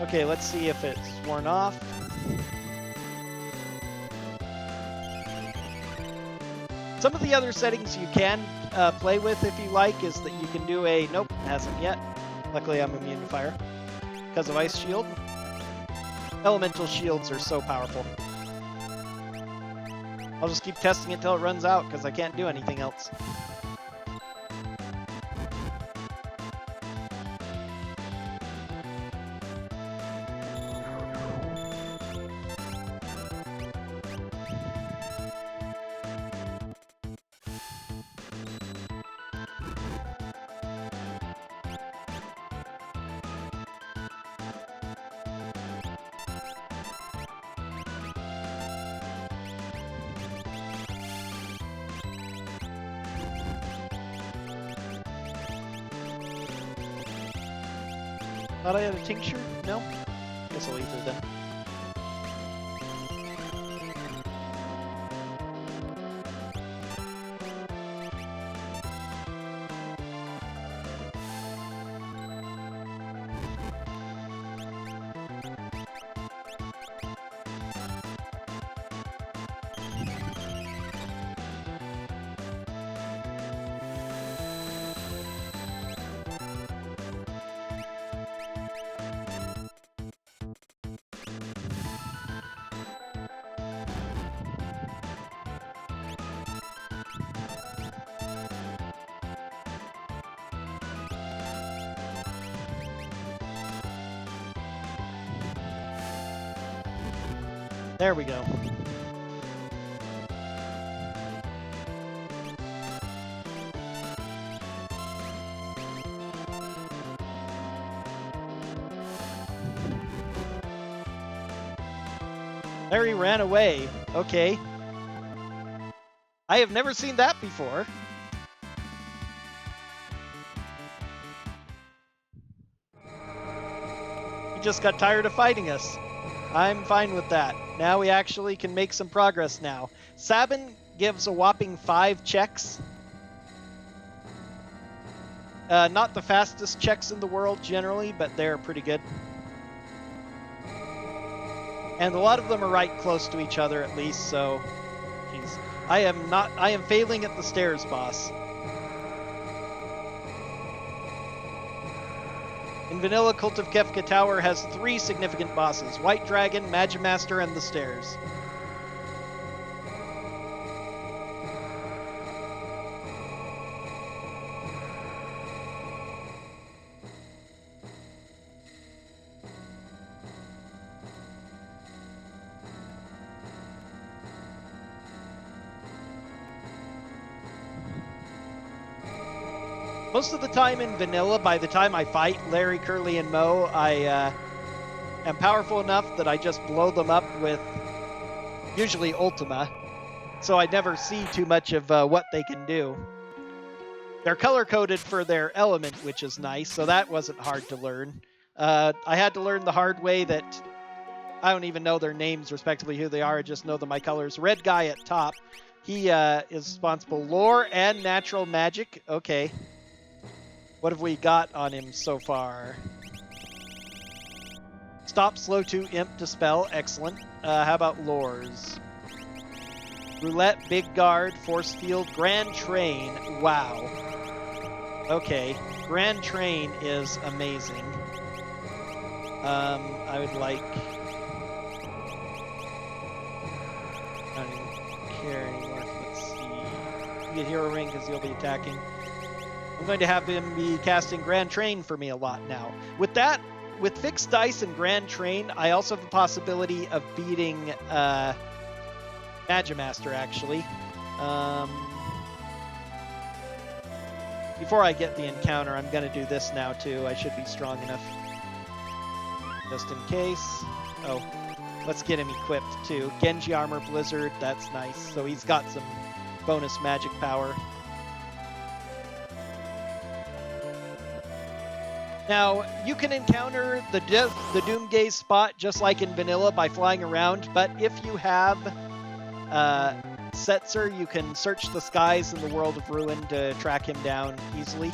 Okay, let's see if it's worn off. Some of the other settings you can play with if you like is that you can do a... Nope, hasn't yet. Luckily I'm immune to fire because of Ice Shield. Elemental shields are so powerful. I'll just keep testing it till it runs out because I can't do anything else. Thought I had a tincture? No? Guess I'll ether then. There we go. Larry ran away. Okay. I have never seen that before. He just got tired of fighting us. I'm fine with that. Now we actually can make some progress now. Sabin gives a whopping 5 checks. Not the fastest checks in the world generally, but they're pretty good. And a lot of them are right close to each other at least, so... Jeez. I am failing at the stairs, boss. In Vanilla, Cult of Kefka Tower has 3 significant bosses: White Dragon, Magimaster, and the Stairs. Most of the time in Vanilla, by the time I fight Larry, Curly, and Mo, I am powerful enough that I just blow them up with usually Ultima, so I never see too much of what they can do. They're color-coded for their element, which is nice, so that wasn't hard to learn. I had to learn the hard way that I don't even know their names, respectively, who they are. I just know them by colors. Red guy at top, he is responsible. Lore and natural magic. Okay. What have we got on him so far? Stop, slow to, imp, dispel. Excellent. How about lores? Roulette, big guard, force field, grand train. Wow. Okay. Grand train is amazing. I would like... I don't even care anymore. Let's see. You get hero ring because he'll be attacking. I'm going to have him be casting Grand Train for me a lot now. With that, with Fixed Dice and Grand Train, I also have the possibility of beating Magimaster, actually. Before I get the encounter, I'm going to do this now, too. I should be strong enough. Just in case. Oh, let's get him equipped, too. Genji Armor Blizzard, that's nice. So he's got some bonus magic power. Now, you can encounter the Doomgaze spot just like in vanilla by flying around, but if you have Setzer, you can search the skies in the World of Ruin to track him down easily.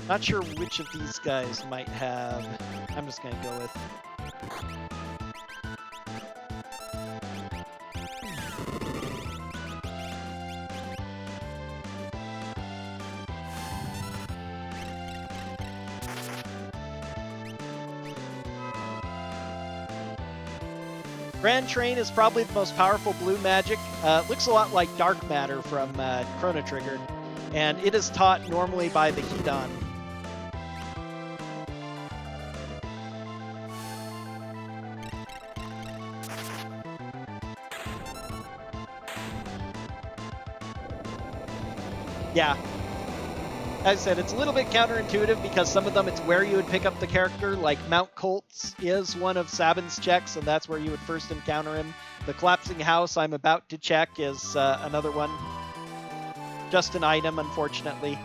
Not sure which of these guys might have. I'm just going to go with. Grand Train is probably the most powerful blue magic. Looks a lot like Dark Matter from Chrono Trigger, and it is taught normally by the Hedon. Yeah. As I said, it's a little bit counterintuitive because some of them it's where you would pick up the character, like Mount Colts is one of Sabin's checks, and that's where you would first encounter him. The Collapsing House I'm about to check is another one. Just an item, unfortunately.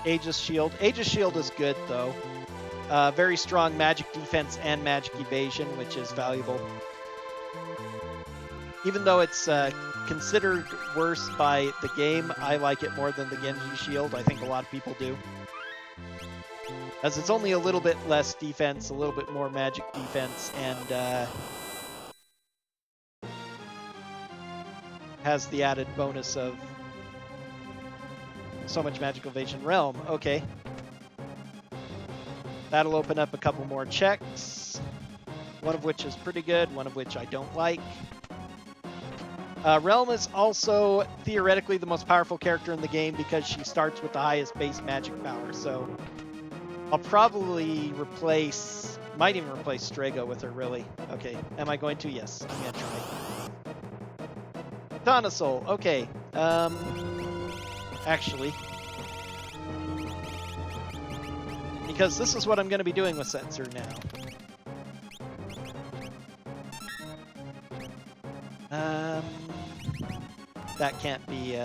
Aegis Shield. Aegis Shield is good, though. Very strong magic defense and magic evasion, which is valuable. Even though it's considered worse by the game, I like it more than the Genji Shield. I think a lot of people do. As it's only a little bit less defense, a little bit more magic defense, and has the added bonus of so much magical evasion. Realm, okay. That'll open up a couple more checks, one of which is pretty good, one of which I don't like. Realm is also theoretically the most powerful character in the game because she starts with the highest base magic power, so I'll probably replace, might even replace Strago with her, really. Okay, am I going to? Yes, I'm going to try. Donasol, okay. Actually, because this is what I'm going to be doing with Setzer now. That can't be,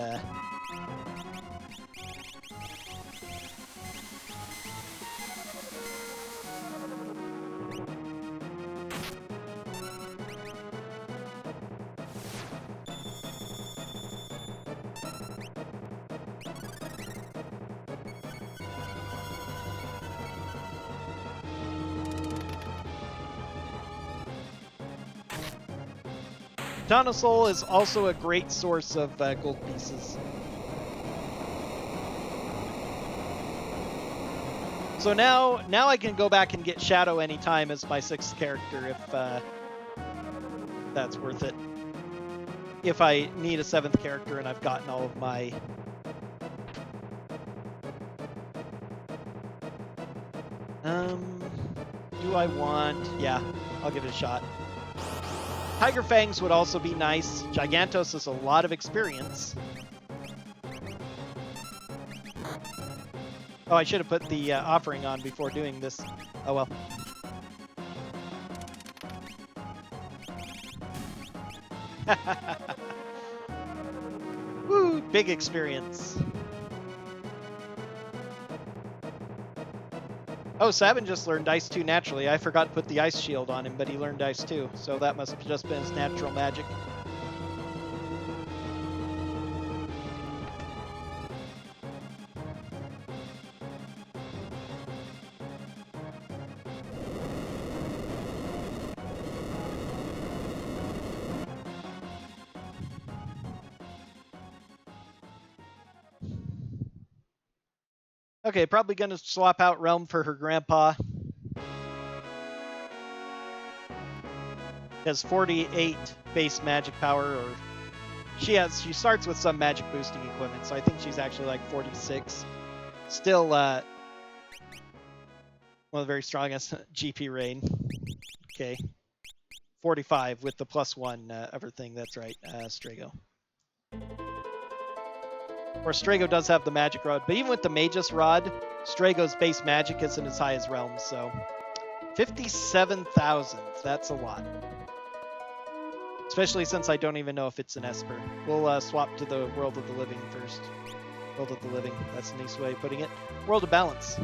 Donasol is also a great source of gold pieces. So now I can go back and get Shadow anytime as my 6th character if that's worth it. If I need a 7th character and I've gotten all of my... do I want... Yeah, I'll give it a shot. Tiger Fangs would also be nice. Gigantos is a lot of experience. Oh, I should have put the offering on before doing this. Oh well. Woo, big experience. Oh, Sabin just learned Ice 2 naturally. I forgot to put the Ice Shield on him, but he learned Ice 2, so that must have just been his natural magic. Okay, probably going to swap out Realm for her grandpa. Has 48 base magic power, or She starts with some magic boosting equipment, so I think she's actually like 46. Still one of the very strongest GP Rain. Okay. 45 with the +1 of her thing. That's right, Strago. Or Strago does have the magic rod, but even with the Magus rod, Strago's base magic isn't as high as Realms, so 57,000. That's a lot. Especially since I don't even know if it's an Esper. We'll swap to the World of the Living first. World of the Living. That's a nice way of putting it. World of Balance.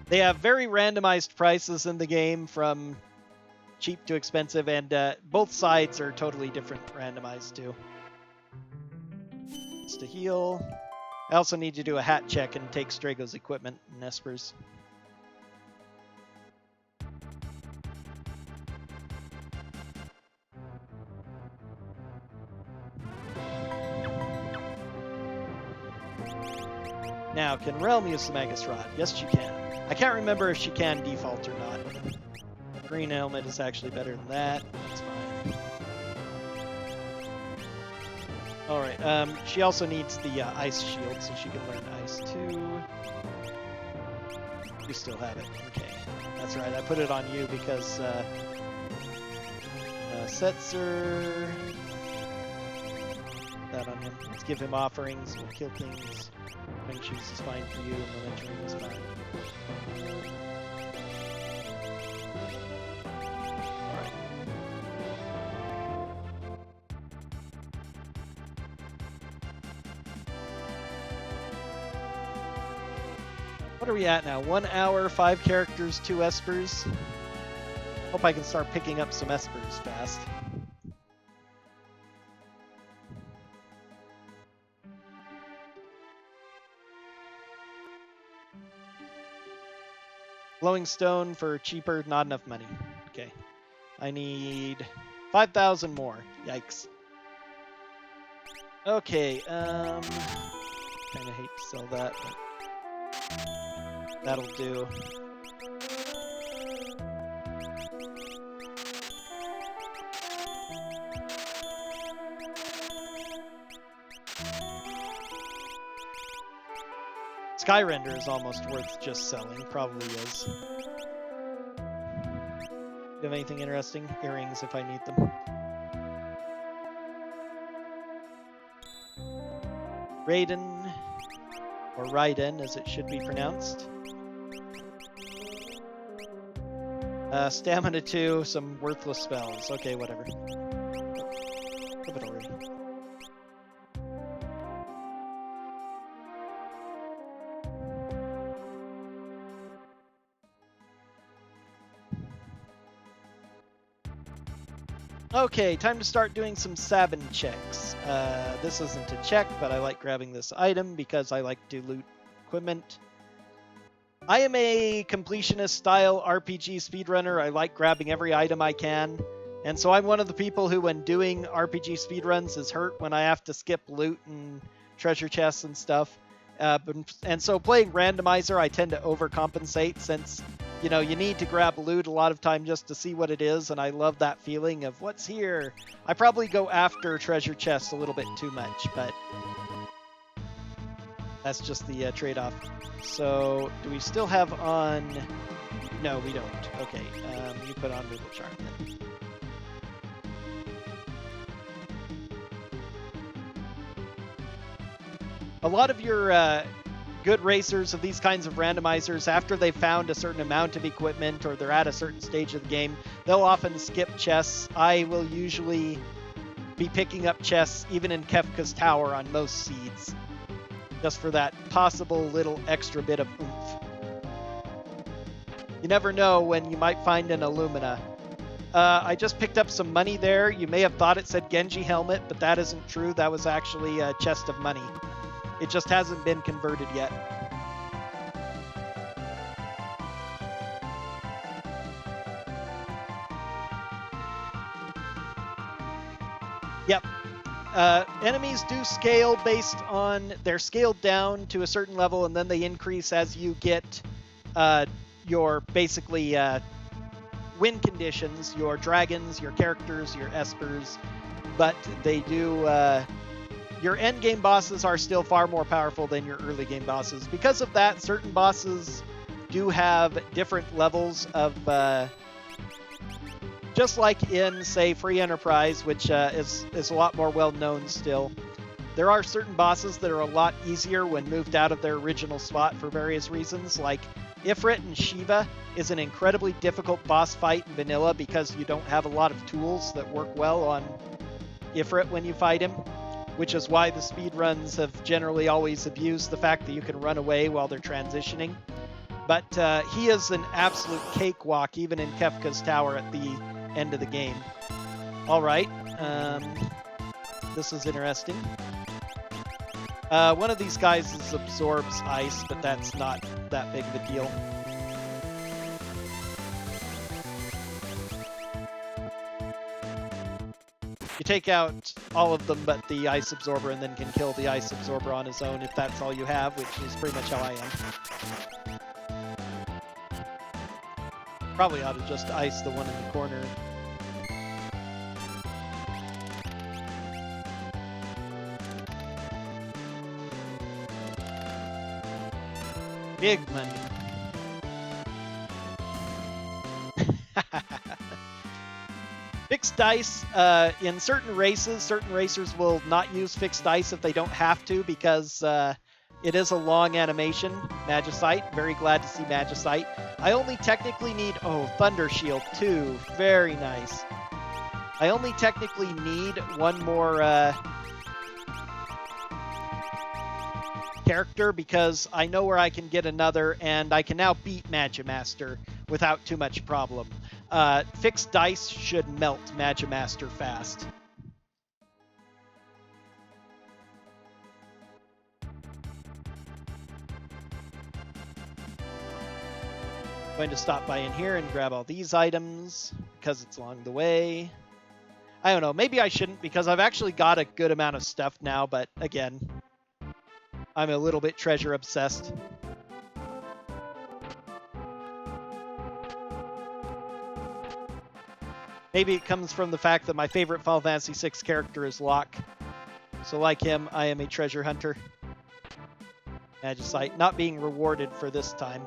They have very randomized prices in the game, from cheap to expensive, and both sides are totally different randomized too. It's to heal. I also need to do a hat check and take Strago's equipment and Espers. Now, can Realm use the Magus Rod? Yes, she can. I can't remember if she can default or not. Green helmet is actually better than that. That's fine. Alright, she also needs the ice shield, so she can learn ice too. You still have it. Okay. That's right, I put it on you because Setzer. That on him. Let's give him offerings, we'll kill things. Ring Shoes is fine for you, and Momentum Ring is fine. Alright. What are we at now? 1 hour, 5 characters, 2 Espers. Hope I can start picking up some Espers fast. Glowing stone for cheaper, not enough money. Okay. I need 5,000 more. Yikes. Okay, kinda hate to sell that, but that'll do. Skyrender is almost worth just selling. Probably is. Do you have anything interesting? Earrings if I need them. Raiden, or Raiden as it should be pronounced. Stamina 2, some worthless spells. Okay, whatever. Flip it already. Okay, time to start doing some Sabin checks. This isn't a check, but I like grabbing this item because I like to loot equipment. I am a completionist-style RPG speedrunner. I like grabbing every item I can. And so I'm one of the people who, when doing RPG speedruns, is hurt when I have to skip loot and treasure chests and stuff. And so playing randomizer, I tend to overcompensate since, you know, you need to grab loot a lot of time just to see what it is, and I love that feeling of what's here. I probably go after treasure chests a little bit too much, but that's just the trade-off. So, do we still have on... No, we don't. Okay, you put on Brutal Charm then. A lot of your good racers of these kinds of randomizers, after they've found a certain amount of equipment or they're at a certain stage of the game, they'll often skip chests. I will usually be picking up chests even in Kefka's Tower on most seeds, just for that possible little extra bit of oomph. You never know when you might find an Illumina. I just picked up some money there. You may have thought it said Genji helmet, but that isn't true. That was actually a chest of money. It just hasn't been converted yet. Yep. Enemies do scale based on... They're scaled down to a certain level, and then they increase as you get your basically win conditions, your dragons, your characters, your espers, but they do... your end game bosses are still far more powerful than your early game bosses. Because of that, certain bosses do have different levels of... just like in, say, Free Enterprise, which is a lot more well-known still. There are certain bosses that are a lot easier when moved out of their original spot for various reasons, like Ifrit and Shiva is an incredibly difficult boss fight in vanilla because you don't have a lot of tools that work well on Ifrit when you fight him, which is why the speedruns have generally always abused the fact that you can run away while they're transitioning. But he is an absolute cakewalk, even in Kefka's Tower at the end of the game. All right. This is interesting. One of these guys absorbs ice, but that's not that big of a deal. You take out all of them but the ice absorber and then can kill the ice absorber on his own if that's all you have, which is pretty much how I am. Probably ought to just ice the one in the corner. Big money. Fixed dice, in certain races, certain racers will not use fixed dice if they don't have to because it is a long animation. Magicite, very glad to see Magicite. I only technically need, Thunder Shield too, very nice. I only technically need one more character because I know where I can get another, and I can now beat Magimaster without too much problem. Fixed dice should melt Magimaster fast. Going to stop by in here and grab all these items because it's along the way. I don't know, maybe I shouldn't because I've actually got a good amount of stuff now, but again, I'm a little bit treasure obsessed. Maybe it comes from the fact that my favorite Final Fantasy VI character is Locke. So like him, I am a treasure hunter. Magicite, not being rewarded for this time.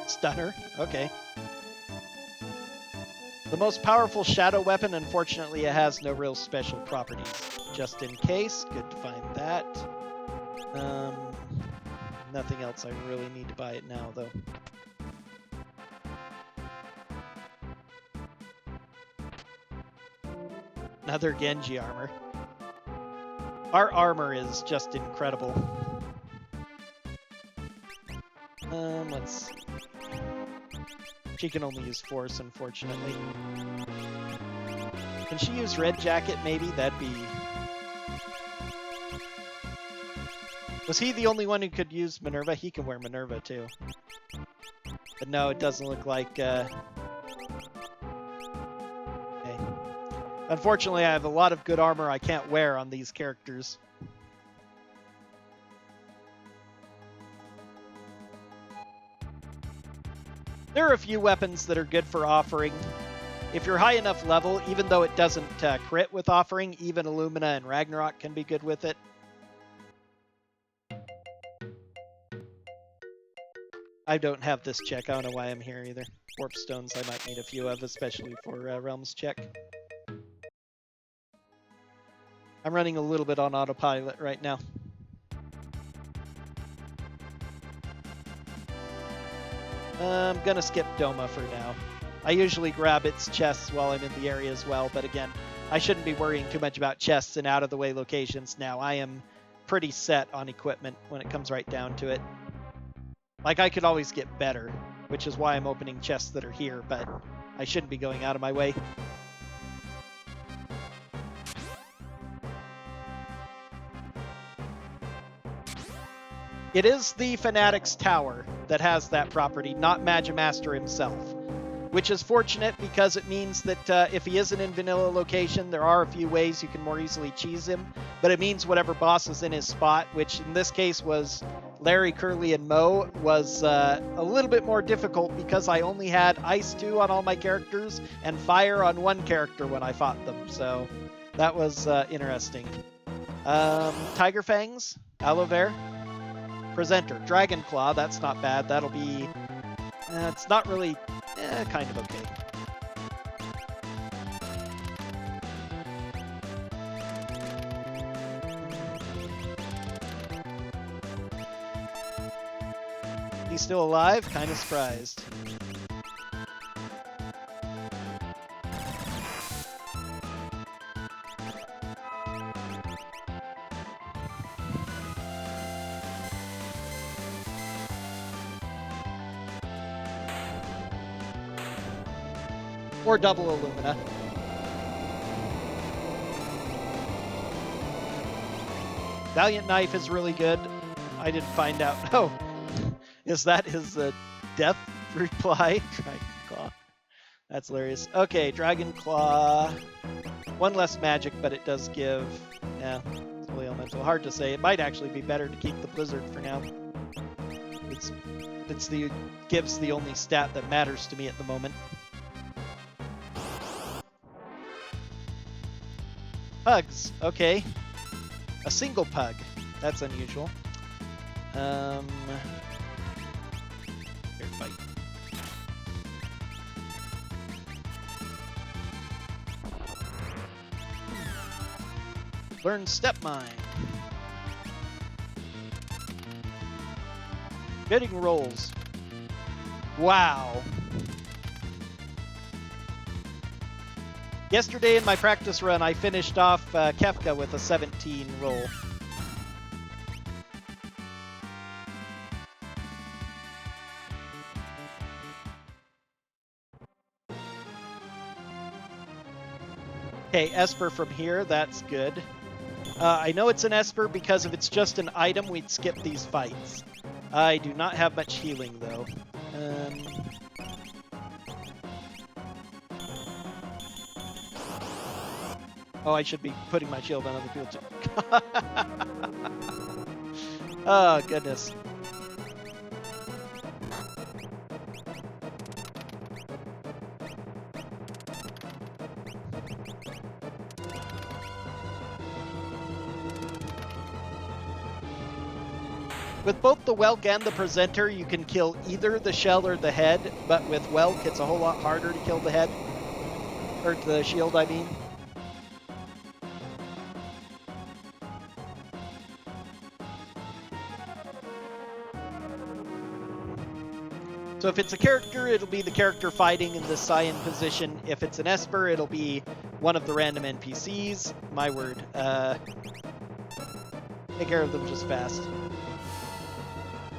Stunner, okay. The most powerful shadow weapon, unfortunately, it has no real special properties. Just in case, good to find that. Nothing else I really need to buy it now, though. Another Genji armor. Our armor is just incredible. Let's see. She can only use Force, unfortunately. Can she use Red Jacket, maybe? That'd be... Was he the only one who could use Minerva? He can wear Minerva, too. But no, it doesn't look like... Okay. Unfortunately, I have a lot of good armor I can't wear on these characters. There are a few weapons that are good for offering. If you're high enough level, even though it doesn't crit with offering, even Illumina and Ragnarok can be good with it. I don't have this check. I don't know why I'm here either. Warp Stones I might need a few of, especially for Realms check. I'm running a little bit on autopilot right now. I'm gonna skip Doma for now. I usually grab its chests while I'm in the area as well, but again, I shouldn't be worrying too much about chests and out-of-the-way locations now. I am pretty set on equipment when it comes right down to it. Like, I could always get better, which is why I'm opening chests that are here, but I shouldn't be going out of my way. It is the Fanatic's Tower that has that property, not Magimaster himself. which is fortunate because it means that if he isn't in vanilla location, there are a few ways you can more easily cheese him. But it means whatever boss is in his spot, which in this case was Larry, Curly, and Mo, was a little bit more difficult because I only had Ice 2 on all my characters and Fire on one character when I fought them. So that was interesting. Tiger Fangs, Aloe Vera, Presenter, Dragon Claw, that's not bad. That'll be... it's not really... kind of okay. He's still alive? Kind of surprised. Or double Illumina. Valiant Knife is really good. I didn't find out. Oh, is that his death reply? Dragon Claw. That's hilarious. Okay, Dragon Claw. One less magic, but it does give... Yeah, it's really elemental. Hard to say. It might actually be better to keep the Blizzard for now. Gives the only stat that matters to me at the moment. Pugs, okay. A single pug. That's unusual. Here, fight. Learn Step Mine. Bidding rolls. Wow. Yesterday in my practice run, I finished off Kefka with a 17 roll. Okay, Esper from here, that's good. I know it's an Esper because if it's just an item, we'd skip these fights. I do not have much healing, though. Oh, I should be putting my shield on other people too. Oh, goodness. With both the Welk and the Presenter, you can kill either the shell or the head, but with Welk, it's a whole lot harder to kill the head. Or the shield, I mean. So if it's a character, it'll be the character fighting in the Cyan position. If it's an Esper, it'll be one of the random NPCs. My word. Take care of them just fast.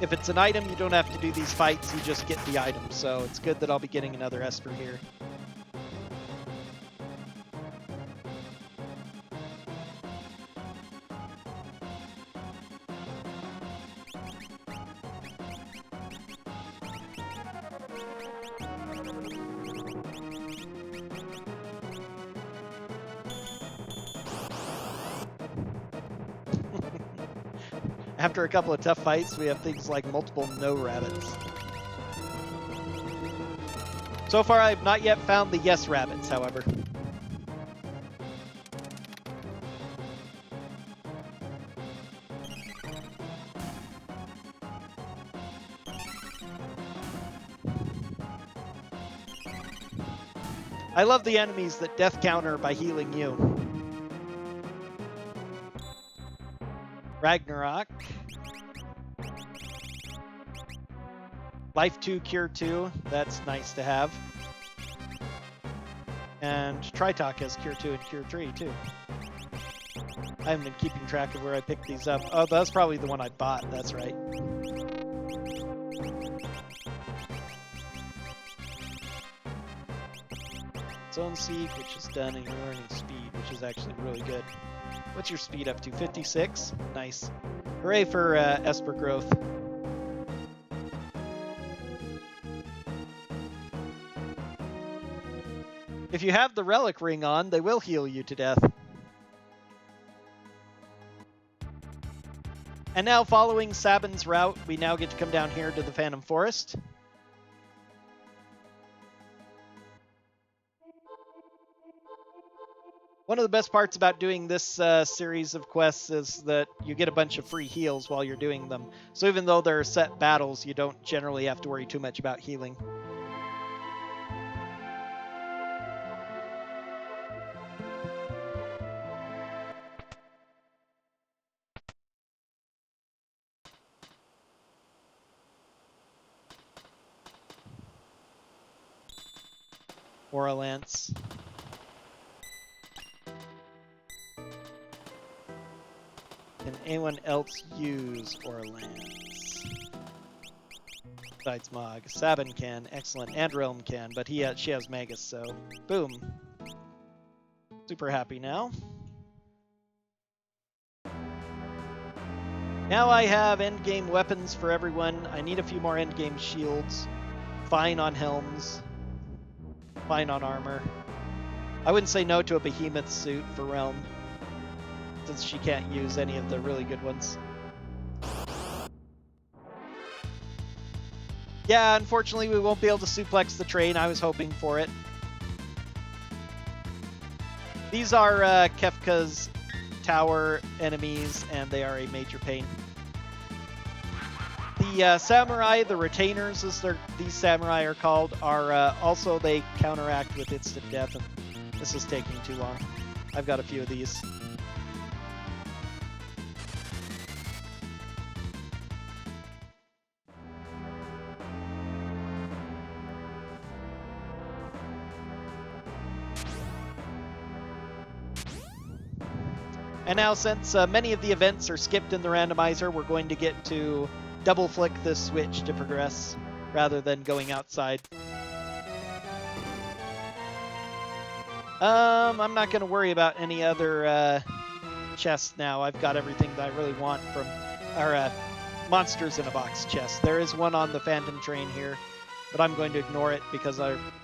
If it's an item, you don't have to do these fights, you just get the item. So it's good that I'll be getting another Esper here. After a couple of tough fights, we have things like multiple no rabbits. So far, I have not yet found the yes rabbits, however. I love the enemies that death counter by healing you. Ragnarok. Life 2, Cure 2. That's nice to have. And Tritok has Cure 2 and Cure 3, too. I haven't been keeping track of where I picked these up. Oh, that's probably the one I bought. That's right. Zone Seek, which is done, and you're learning speed, which is actually really good. What's your speed up to? 56? Nice. Hooray for Esper growth. If you have the relic ring on, they will heal you to death. And now, following Sabin's route, we now get to come down here to the Phantom Forest. One of the best parts about doing this series of quests is that you get a bunch of free heals while you're doing them. So even though there are set battles, you don't generally have to worry too much about healing. Aura Lance. Can anyone else use Aura Lance? Besides Mog. Sabin can, excellent. And Realm can, but she has Magus, so boom. Super happy now. Now I have endgame weapons for everyone. I need a few more endgame shields. Fine on helms. Fine on armor. I wouldn't say no to a behemoth suit for Realm, since she can't use any of the really good ones. Yeah, unfortunately we won't be able to suplex the train. I was hoping for it. These are Kefka's tower enemies, and they are a major pain. The samurai, the retainers as these samurai are called, are also, they counteract with instant death, and this is taking too long. I've got a few of these. And now, since many of the events are skipped in the randomizer, we're going to get to double flick this switch to progress rather than going outside. I'm not going to worry about any other chests now. I've got everything that I really want from our monsters in a box chest. There is one on the Phantom train here, but I'm going to ignore it because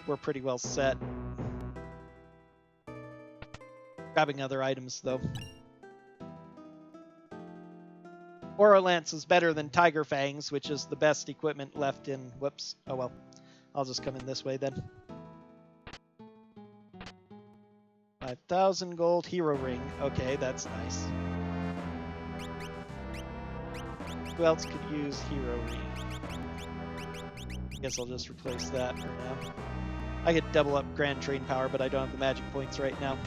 we're pretty well set. Grabbing other items, though. Aura Lance is better than Tiger Fangs, which is the best equipment left in... Whoops. Oh well. I'll just come in this way then. 5,000 gold hero ring. Okay, that's nice. Who else could use hero ring? Guess I'll just replace that for now. I could double up Grand Train power, but I don't have the magic points right now.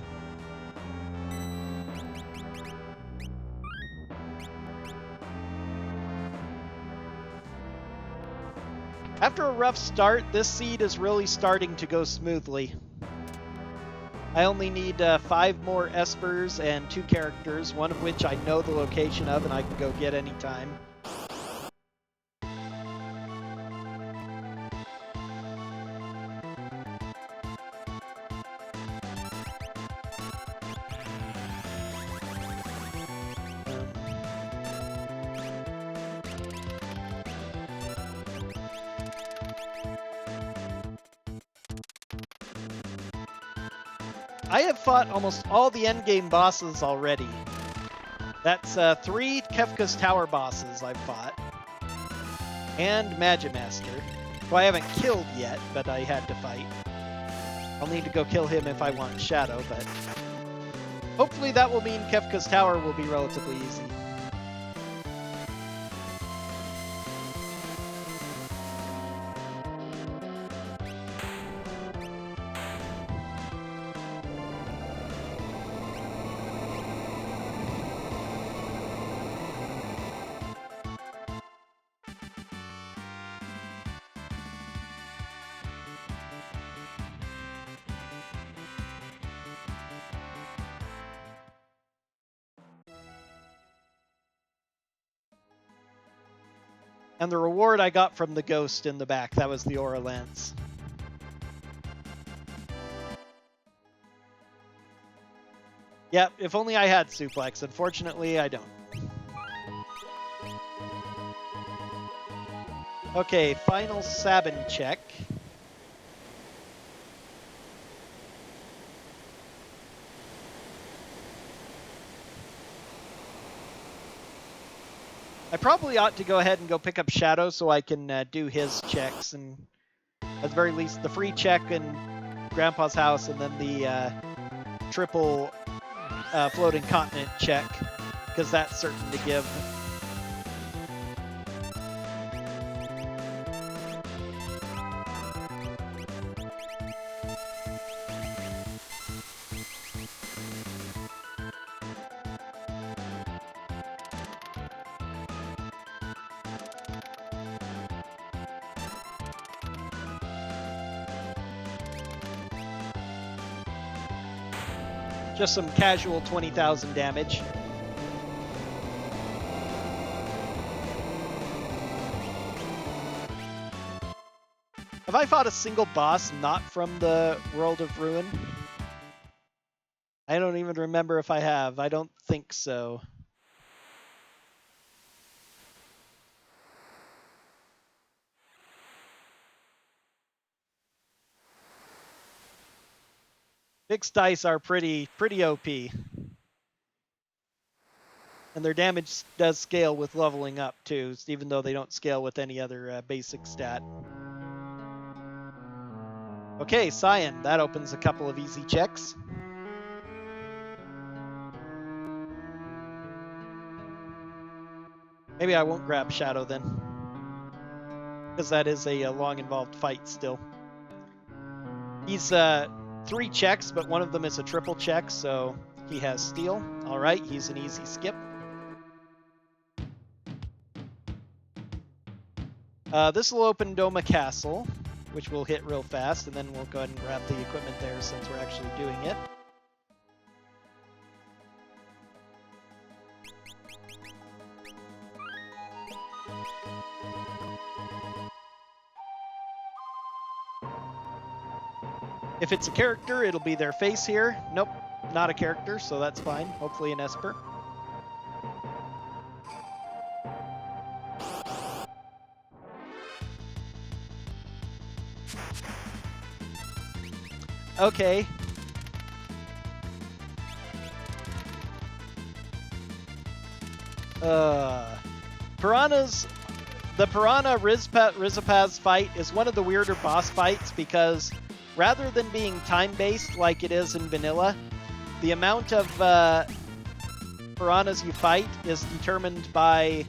After a rough start, this seed is really starting to go smoothly. I only need 5 more Espers and 2 characters, one of which I know the location of and I can go get anytime. I have fought almost all the endgame bosses already. That's 3 Kefka's Tower bosses I've fought. And Magimaster, who I haven't killed yet, but I had to fight. I'll need to go kill him if I want Shadow, but hopefully that will mean Kefka's Tower will be relatively easy. And the reward I got from the ghost in the back, that was the Aura Lance. Yep, if only I had suplex. Unfortunately, I don't. Okay, final Sabin check. I probably ought to go ahead and go pick up Shadow so I can do his checks, and at the very least the free check in Grandpa's house, and then the triple floating continent check, because that's certain to give. Just some casual 20,000 damage. Have I fought a single boss not from the World of Ruin? I don't even remember if I have. I don't think so. Fixed dice are pretty OP. And their damage does scale with leveling up too, even though they don't scale with any other basic stat. Okay, Cyan, that opens a couple of easy checks. Maybe I won't grab Shadow then, because that is a long involved fight still. He's 3 checks, but one of them is a triple check, so he has Steel. All right, he's an easy skip. This will open Doma Castle, which we'll hit real fast, and then we'll go ahead and grab the equipment there since we're actually doing it. If it's a character, it'll be their face here. Nope, not a character, so that's fine. Hopefully an Esper. Okay. Piranhas. The Piranha Rizapaz fight is one of the weirder boss fights because rather than being time-based like it is in vanilla, the amount of piranhas you fight is determined by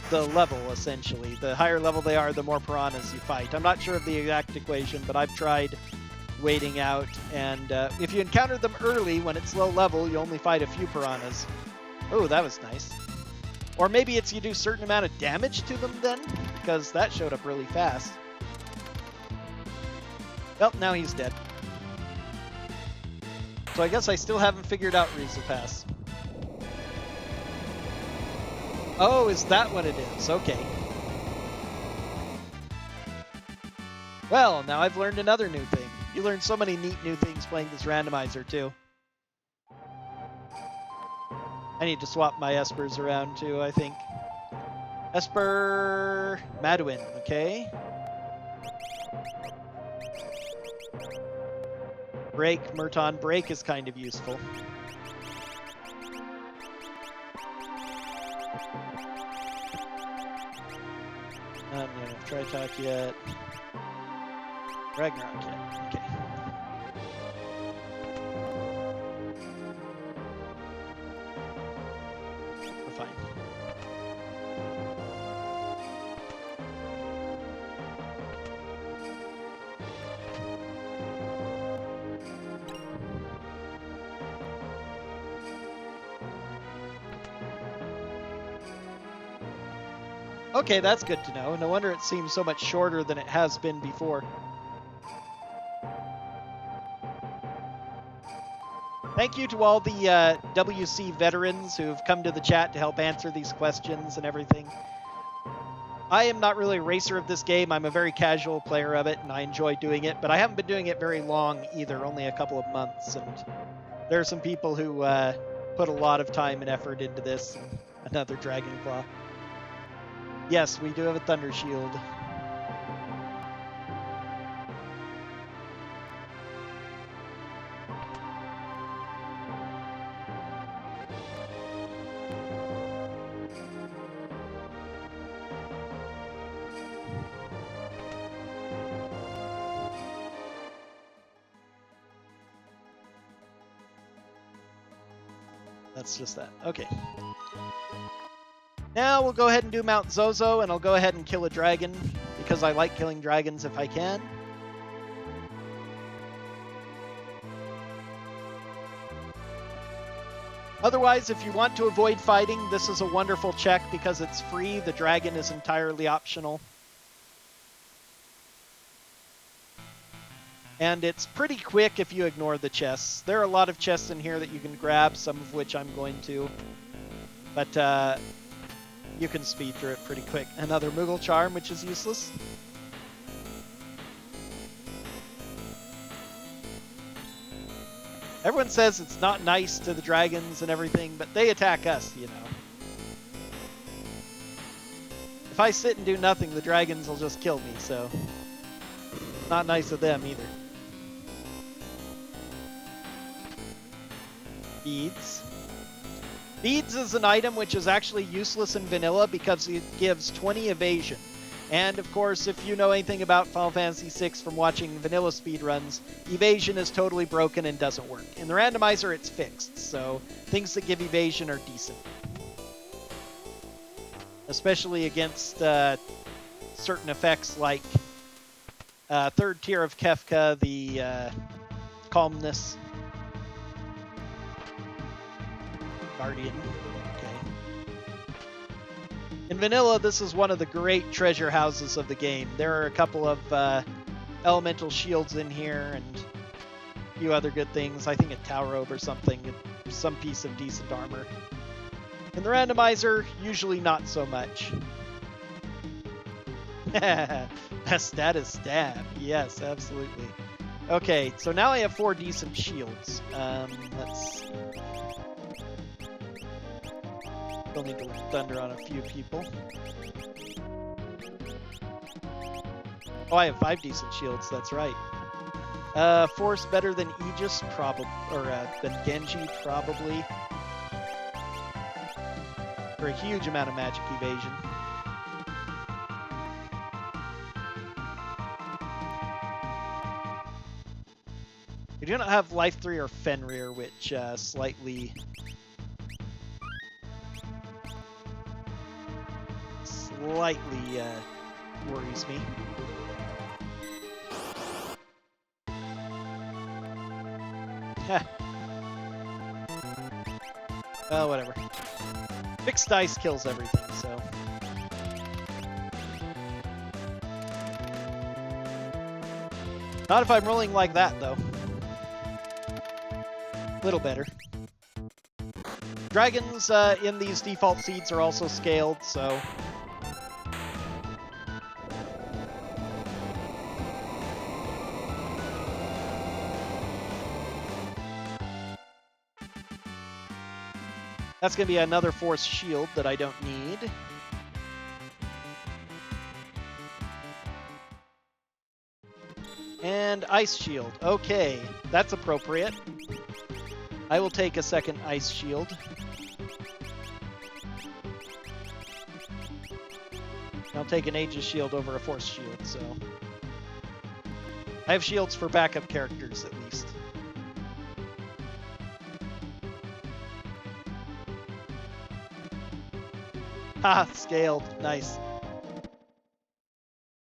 the level, essentially. The higher level they are, the more piranhas you fight. I'm not sure of the exact equation, but I've tried waiting out, and if you encounter them early when it's low level, you only fight a few piranhas. Oh, that was nice. Or maybe it's you do a certain amount of damage to them then, because that showed up really fast. Well, now he's dead. So I guess I still haven't figured out Rizapaz. Oh, is that what it is? Okay. Well, now I've learned another new thing. You learn so many neat new things playing this randomizer, too. I need to swap my Espers around, too, I think. Esper... Maduin, okay. Break, Murton. Break is kind of useful. Not yet. Tritalk yet. Ragnarok yet. Okay. We're fine. Okay, that's good to know. No wonder it seems so much shorter than it has been before. Thank you to all the WC veterans who've come to the chat to help answer these questions and everything. I am not really a racer of this game. I'm a very casual player of it, and I enjoy doing it, but I haven't been doing it very long either, only a couple of months, and there are some people who put a lot of time and effort into this, and another Dragonclaw. Yes, we do have a Thunder Shield. That's just that. Okay. Now we'll go ahead and do Mount Zozo, and I'll go ahead and kill a dragon, because I like killing dragons if I can. Otherwise, if you want to avoid fighting, this is a wonderful check because it's free. The dragon is entirely optional. And it's pretty quick if you ignore the chests. There are a lot of chests in here that you can grab, some of which I'm going to. But you can speed through it pretty quick. Another Moogle Charm, which is useless. Everyone says it's not nice to the dragons and everything, but they attack us, you know. If I sit and do nothing, the dragons will just kill me, so not nice of them either. Beads. Beads is an item which is actually useless in vanilla because it gives 20 evasion. And of course, if you know anything about Final Fantasy VI from watching vanilla speedruns, evasion is totally broken and doesn't work. In the randomizer, it's fixed, so things that give evasion are decent. Especially against certain effects like third tier of Kefka, the calmness. Guardian. In vanilla, this is one of the great treasure houses of the game. There are a couple of elemental shields in here and a few other good things. I think a Tau robe or something, some piece of decent armor. In the randomizer, usually not so much. Best status stab. Yes, absolutely. Okay, so now I have 4 decent shields. Let's see. Still need to thunder on a few people. Oh, I have 5 decent shields, that's right. Force better than Aegis, probably, or than Genji, probably. For a huge amount of magic evasion. We do not have Life 3 or Fenrir, which slightly worries me. Oh, whatever. Fixed dice kills everything, so. Not if I'm rolling like that, though. Little better. Dragons in these default seeds are also scaled, so. That's going to be another force shield that I don't need. And ice shield. Okay, that's appropriate. I will take a second ice shield. I'll take an Aegis shield over a force shield, so. I have shields for backup characters, at least. Ha! Scaled. Nice.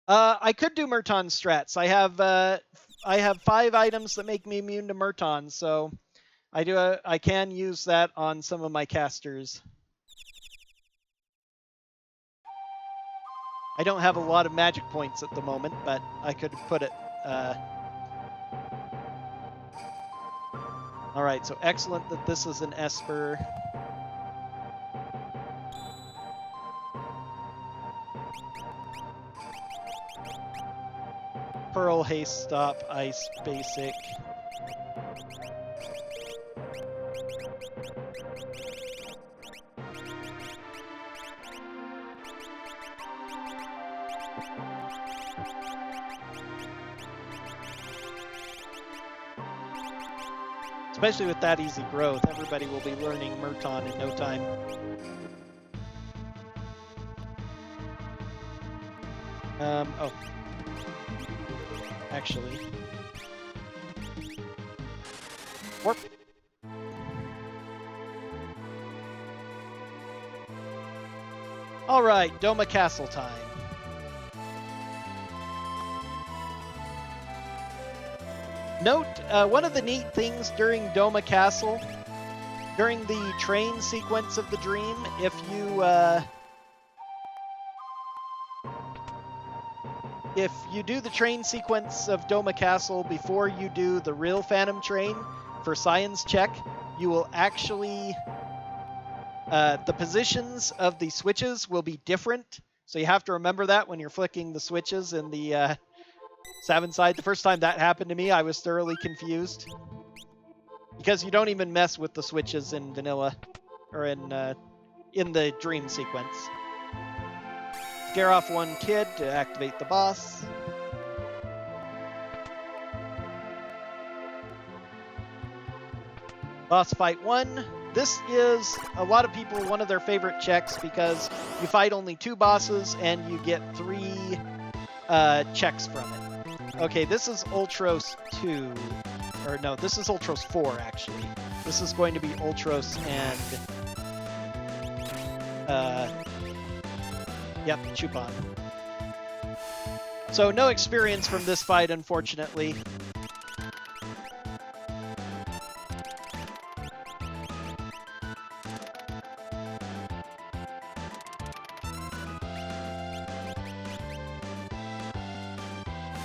I could do Murton strats. I have 5 items that make me immune to Murton, so I can use that on some of my casters. I don't have a lot of magic points at the moment, but I could put it. All right, so excellent that this is an Esper. Pearl, haste, stop, ice, basic. Especially with that easy growth, everybody will be learning Murton in no time. Oh. Actually. Warp. All right, Doma Castle time. Note, one of the neat things during Doma Castle, during the train sequence of the dream, if you do the train sequence of Doma Castle before you do the real Phantom train for science check, you will actually the positions of the switches will be different. So you have to remember that when you're flicking the switches in the Savin side. The first time that happened to me, I was thoroughly confused. Because you don't even mess with the switches in vanilla, or in the dream sequence. Scare off one kid to activate the boss. Boss fight 1. This is a lot of people one of their favorite checks because you fight only 2 bosses and you get 3 checks from it. Okay, this is Ultros 2. Or no, this is Ultros 4 actually. This is going to be Ultros and yep, Chupon. So no experience from this fight, unfortunately.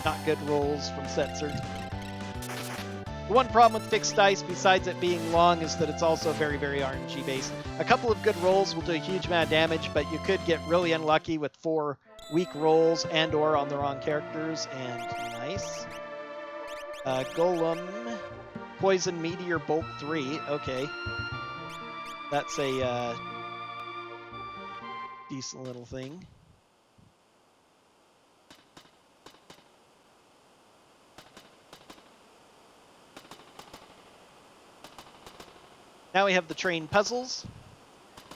Not good rolls from Setzer. The one problem with fixed dice, besides it being long, is that it's also very, very RNG based. A couple of good rolls will do a huge amount of damage, but you could get really unlucky with 4 weak rolls and or on the wrong characters, and nice. Golem, Poison Meteor, Bolt 3, okay. That's a decent little thing. Now we have the train puzzles,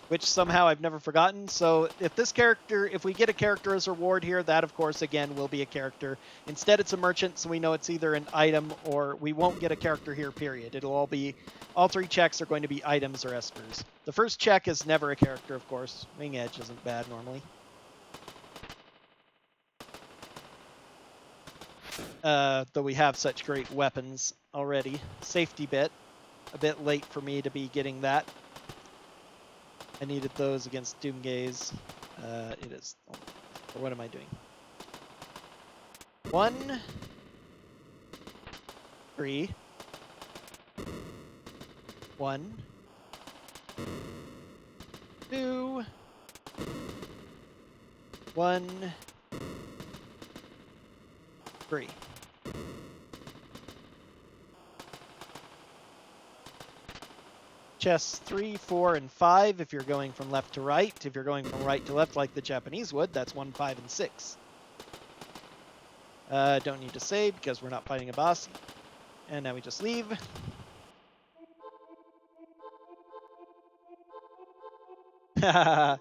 which somehow I've never forgotten. So if we get a character as a reward here, that of course again will be a character. Instead it's a merchant, so we know it's either an item or we won't get a character here, period. All 3 checks are going to be items or espers. The first check is never a character, of course. Wing Edge isn't bad normally. Though we have such great weapons already. Safety bit. A bit late for me to be getting that. I needed those against Doomgaze. It is... Or what am I doing? 1, 3, 1, 2, 1, 3. Chests 3, 4, and 5 if you're going from left to right. If you're going from right to left like the Japanese would, that's 1, 5, and 6. Don't need to save because we're not fighting a boss. And now we just leave. No,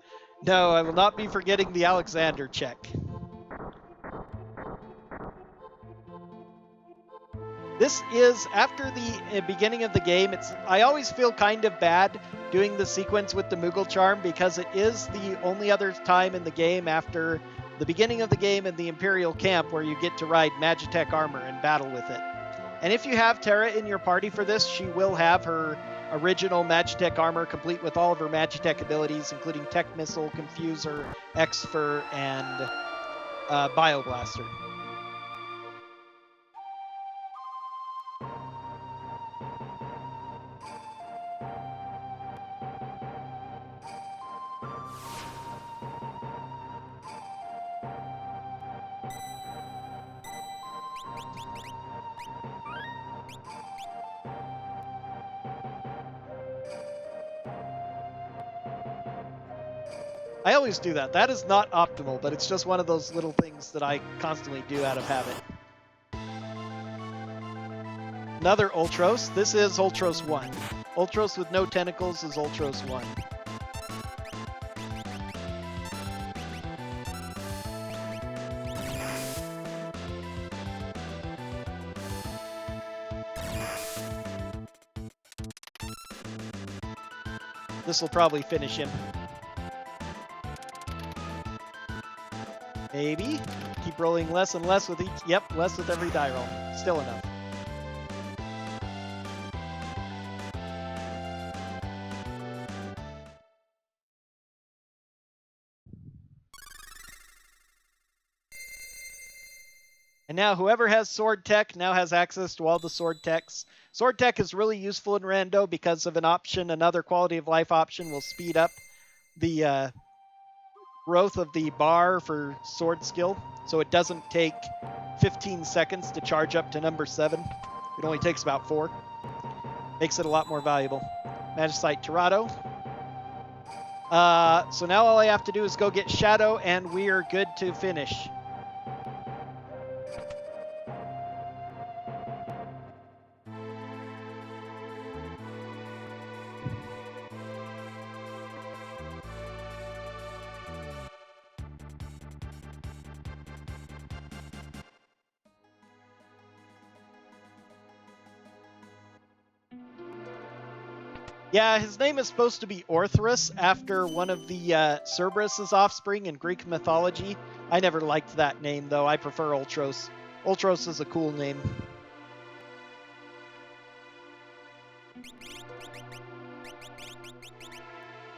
I will not be forgetting the Alexander check. This is, after the beginning of the game, I always feel kind of bad doing the sequence with the Moogle Charm because it is the only other time in the game after the beginning of the game in the Imperial Camp where you get to ride Magitech armor and battle with it. And if you have Terra in your party for this, she will have her original Magitech armor complete with all of her Magitech abilities, including Tech Missile, Confuser, Exfer, and Bioblaster. I always do that. That is not optimal, but it's just one of those little things that I constantly do out of habit. Another Ultros. This is Ultros 1. Ultros with no tentacles is Ultros 1. This will probably finish him. Maybe. Keep rolling less and less with each. Yep, less with every die roll. Still enough. And now whoever has sword tech now has access to all the sword techs. Sword tech is really useful in rando because of an option, another quality of life option will speed up the growth of the bar for sword skill. So it doesn't take 15 seconds to charge up to number 7. It only takes about 4. Makes it a lot more valuable. Magicite Tirado. So now all I have to do is go get Shadow, and we are good to finish. Yeah, his name is supposed to be Orthrus, after one of the Cerberus' offspring in Greek mythology. I never liked that name, though. I prefer Ultros. Ultros is a cool name.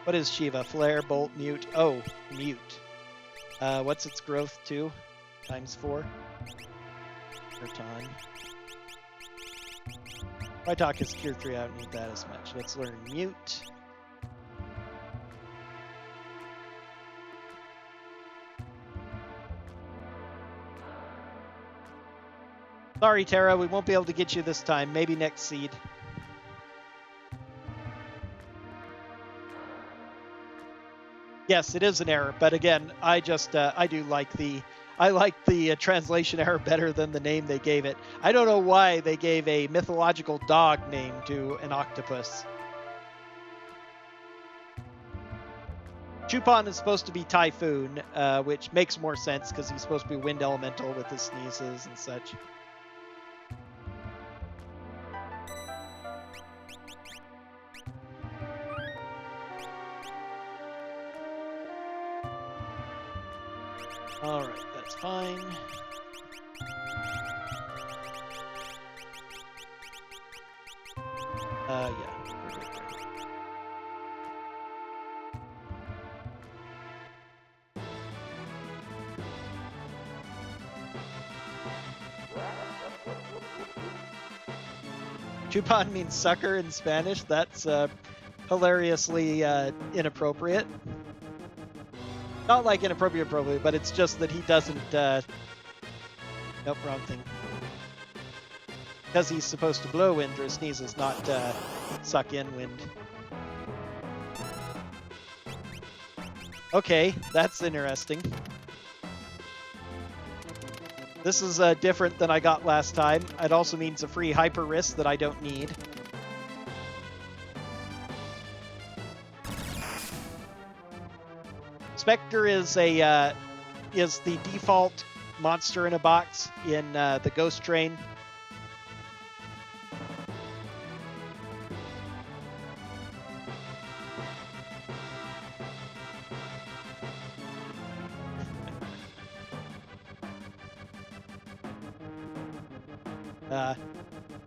What is Shiva? Flare, Bolt, Mute. Oh, Mute. What's its growth to? Times 4. Per time. Rhytalk is Cure 3, I don't need that as much. Let's learn Mute. Sorry, Terra, we won't be able to get you this time. Maybe next seed. Yes, it is an error, but again, I do like the translation error better than the name they gave it. I don't know why they gave a mythological dog name to an octopus. Chupon is supposed to be Typhoon, which makes more sense because he's supposed to be wind elemental with his sneezes and such. All right, that's fine. Yeah, we're good there. Chupon means sucker in Spanish. That's hilariously inappropriate. Not like inappropriate, but it's just that he doesn't... Nope, wrong thing. Because he's supposed to blow wind through his sneezes, not suck in wind. Okay, that's interesting. This is different than I got last time. It also means a free hyper wrist that I don't need. Spectre is the default monster in a box in the Ghost Train.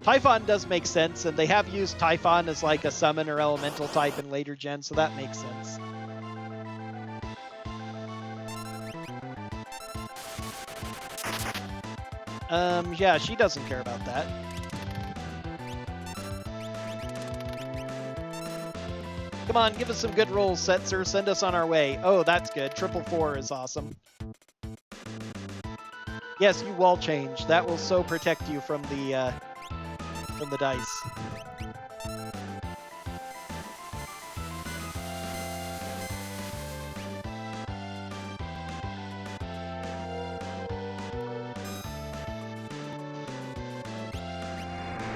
Typhon does make sense, and they have used Typhon as like a summon or elemental type in later gen, so that makes sense. Yeah, she doesn't care about that. Come on, give us some good rolls, Setzer. Send us on our way. Oh, that's good. 444 is awesome. Yes, you wall change. That will so protect you from the dice.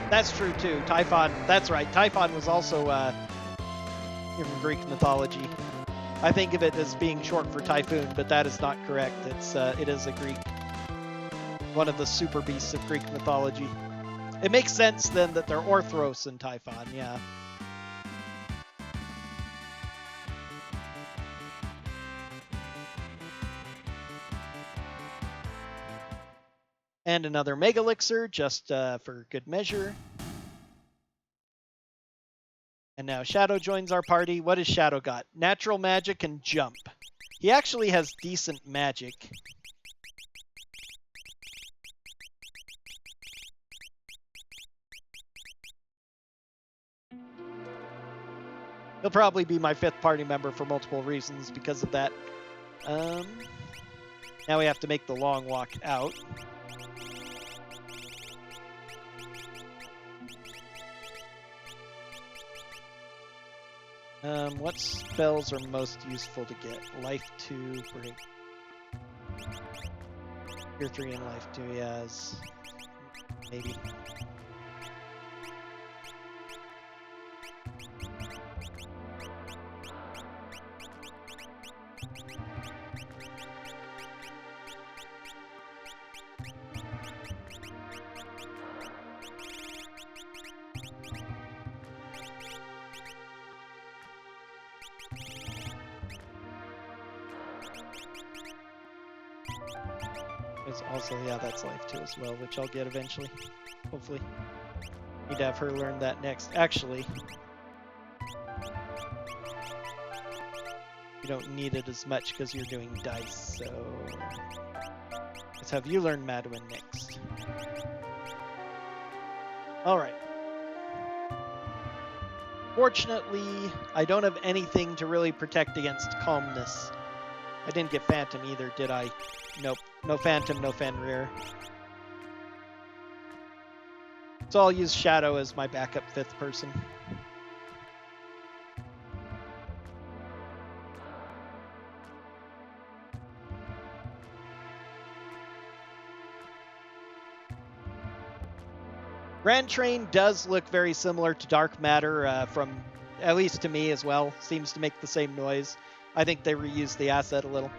That's true too. Typhon. That's right. Typhon was also in Greek mythology. I think of it as being short for typhoon, but that is not correct. It is a Greek, one of the super beasts of Greek mythology. It makes sense then that they're Orthros and Typhon. Yeah. And another Mega Elixir, just for good measure. And now Shadow joins our party. What has Shadow got? Natural magic and jump. He actually has decent magic. He'll probably be my 5th party member for multiple reasons because of that. Now we have to make the long walk out. What spells are most useful to get? Life 2, break. Tier 3 and Life 2, yes. Maybe. There's also, yeah, that's Life 2 as well, which I'll get eventually. Hopefully. Need to have her learn that next. Actually, you don't need it as much because you're doing dice, so let's have you learn Madwin next. Alright. Fortunately, I don't have anything to really protect against calmness. I didn't get Phantom either, did I? Nope. No Phantom, no Fenrir. So I'll use Shadow as my backup 5th person. Grand Train does look very similar to Dark Matter from, at least to me as well. Seems to make the same noise. I think they reused the asset a little.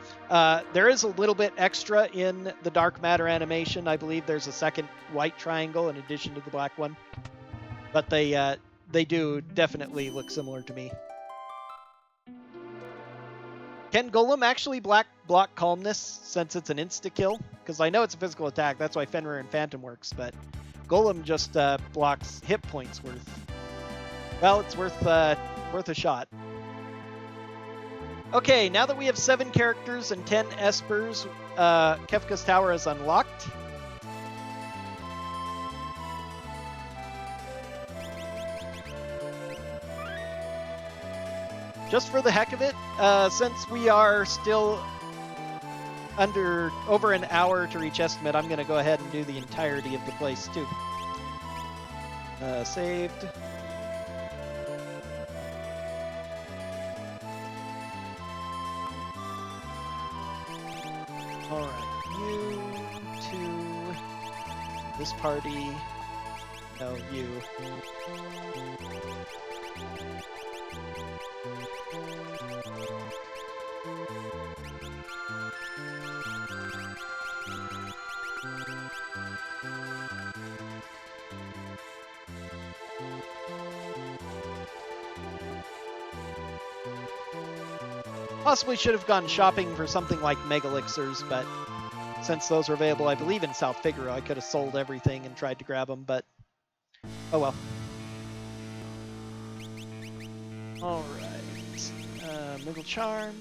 There is a little bit extra in the Dark Matter animation. I believe there's a second white triangle in addition to the black one. But they do definitely look similar to me. Can Golem actually block Calmness since it's an insta-kill? Because I know it's a physical attack. That's why Fenrir and Phantom works. But Golem just blocks hit points worth. Well, it's worth a shot. Okay, now that we have 7 characters and 10 espers, Kefka's Tower is unlocked. Just for the heck of it, since we are still over an hour to reach estimate, I'm going to go ahead and do the entirety of the place too. Saved. Alright, you two, this party, no, you. Possibly should have gone shopping for something like Mega Elixirs, but since those are available, I believe, in South Figaro, I could have sold everything and tried to grab them, but oh well. Alright. Middle Charm.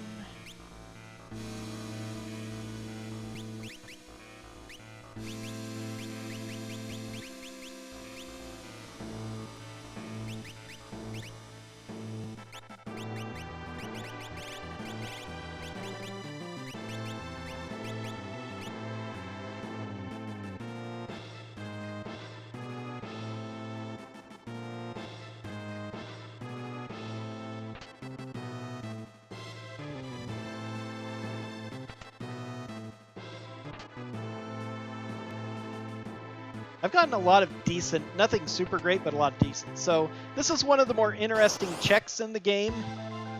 I've gotten a lot of decent, nothing super great, but a lot of decent. So this is one of the more interesting checks in the game.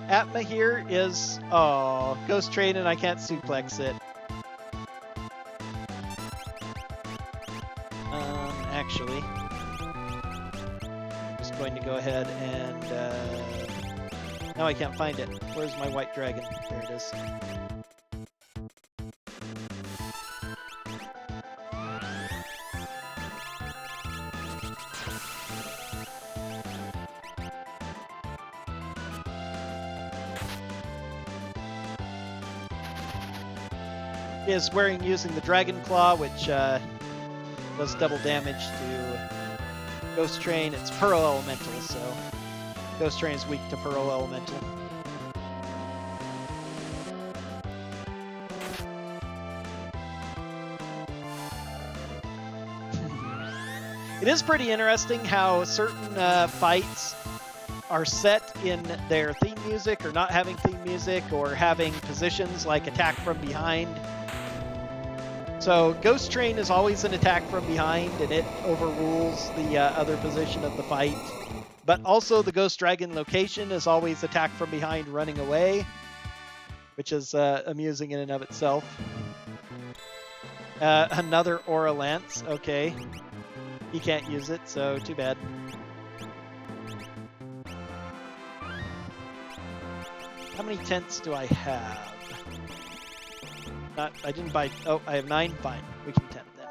Atma here is, oh, Ghost Train and I can't suplex it. Actually, I'm just going to go ahead and, now I can't find it. Where's my white dragon? There it is. is wearing using the Dragon Claw, which does double damage to Ghost Train. It's Pearl Elemental, so Ghost Train is weak to Pearl Elemental. It is pretty interesting how certain fights are set in their theme music, or not having theme music, or having positions like attack from behind. So Ghost Train is always an attack from behind, and it overrules the other position of the fight. But also the Ghost Dragon location is always attack from behind running away, which is amusing in and of itself. Another Aura Lance, okay. He can't use it, so too bad. How many tents do I have? I didn't buy... Oh, I have 9? Fine. We can tent then.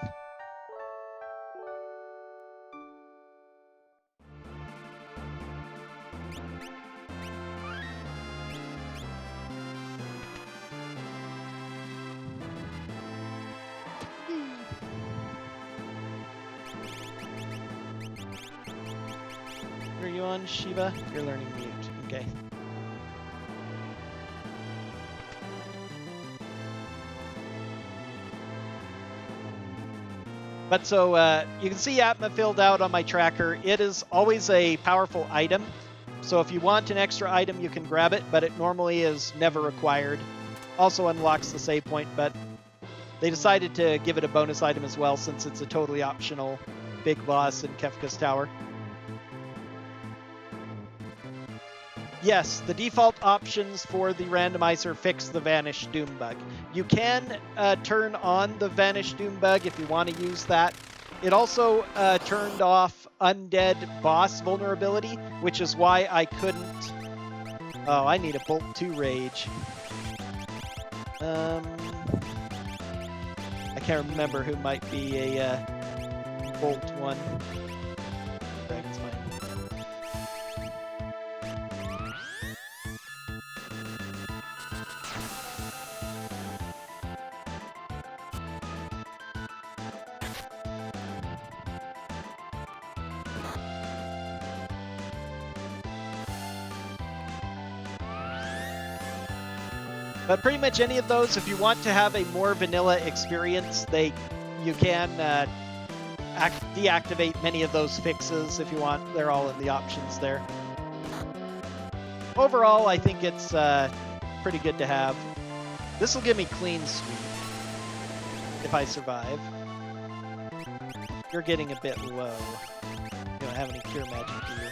What are you on, Shiva? You're learning mute. Okay. But so you can see Atma filled out on my tracker. It is always a powerful item. So if you want an extra item, you can grab it, but it normally is never required. Also unlocks the save point, but they decided to give it a bonus item as well since it's a totally optional big boss in Kefka's Tower. Yes, the default options for the randomizer fix the Vanish Doom bug. You can turn on the Vanish Doom bug if you want to use that. It also turned off Undead Boss vulnerability, which is why I couldn't... Oh, I need a Bolt 2 Rage. I can't remember who might be a Bolt 1. Dragon's fine. But pretty much any of those, if you want to have a more vanilla experience, you can deactivate many of those fixes if you want. They're all in the options there. Overall, I think it's pretty good to have. This will give me clean sweep if I survive. You're getting a bit low. You don't have any cure magic, do you?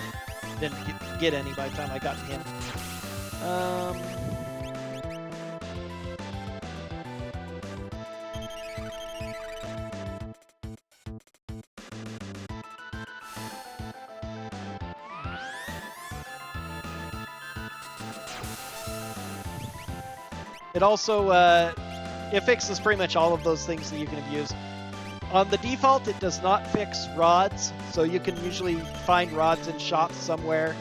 Didn't get any by the time I got to him. It also, it fixes pretty much all of those things that you can abuse. On the default, it does not fix rods, so you can usually find rods in shops somewhere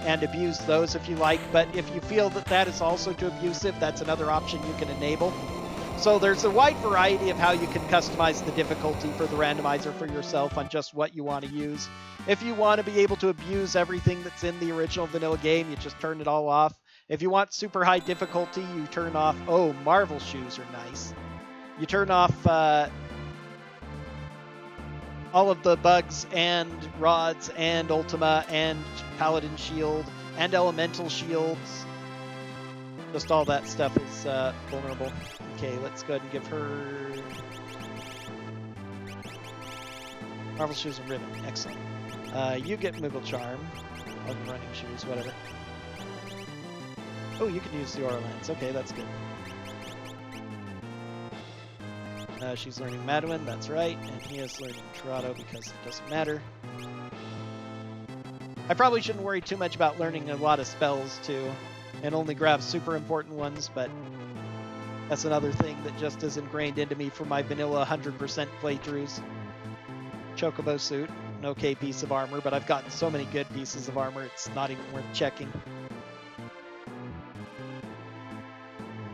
and abuse those if you like, but if you feel that that is also too abusive, that's another option you can enable. So there's a wide variety of how you can customize the difficulty for the randomizer for yourself on just what you want to use. If you want to be able to abuse everything that's in the original vanilla game, you just turn it all off. If you want super high difficulty, you turn off... Oh, Marvel shoes are nice. You turn off all of the bugs and rods and Ultima and Paladin shield and Elemental shields. Just all that stuff is vulnerable. Okay, let's go ahead and give her... Marvel shoes and ribbon. Excellent. You get Moogle Charm. Or running shoes, whatever. Oh, you can use the Aura Lance. Okay, that's good. She's learning Maduin, that's right. And he is learning Tirado because it doesn't matter. I probably shouldn't worry too much about learning a lot of spells, too. And only grab super important ones, but that's another thing that just is ingrained into me for my vanilla 100% playthroughs. Chocobo suit, an okay piece of armor, but I've gotten so many good pieces of armor, it's not even worth checking.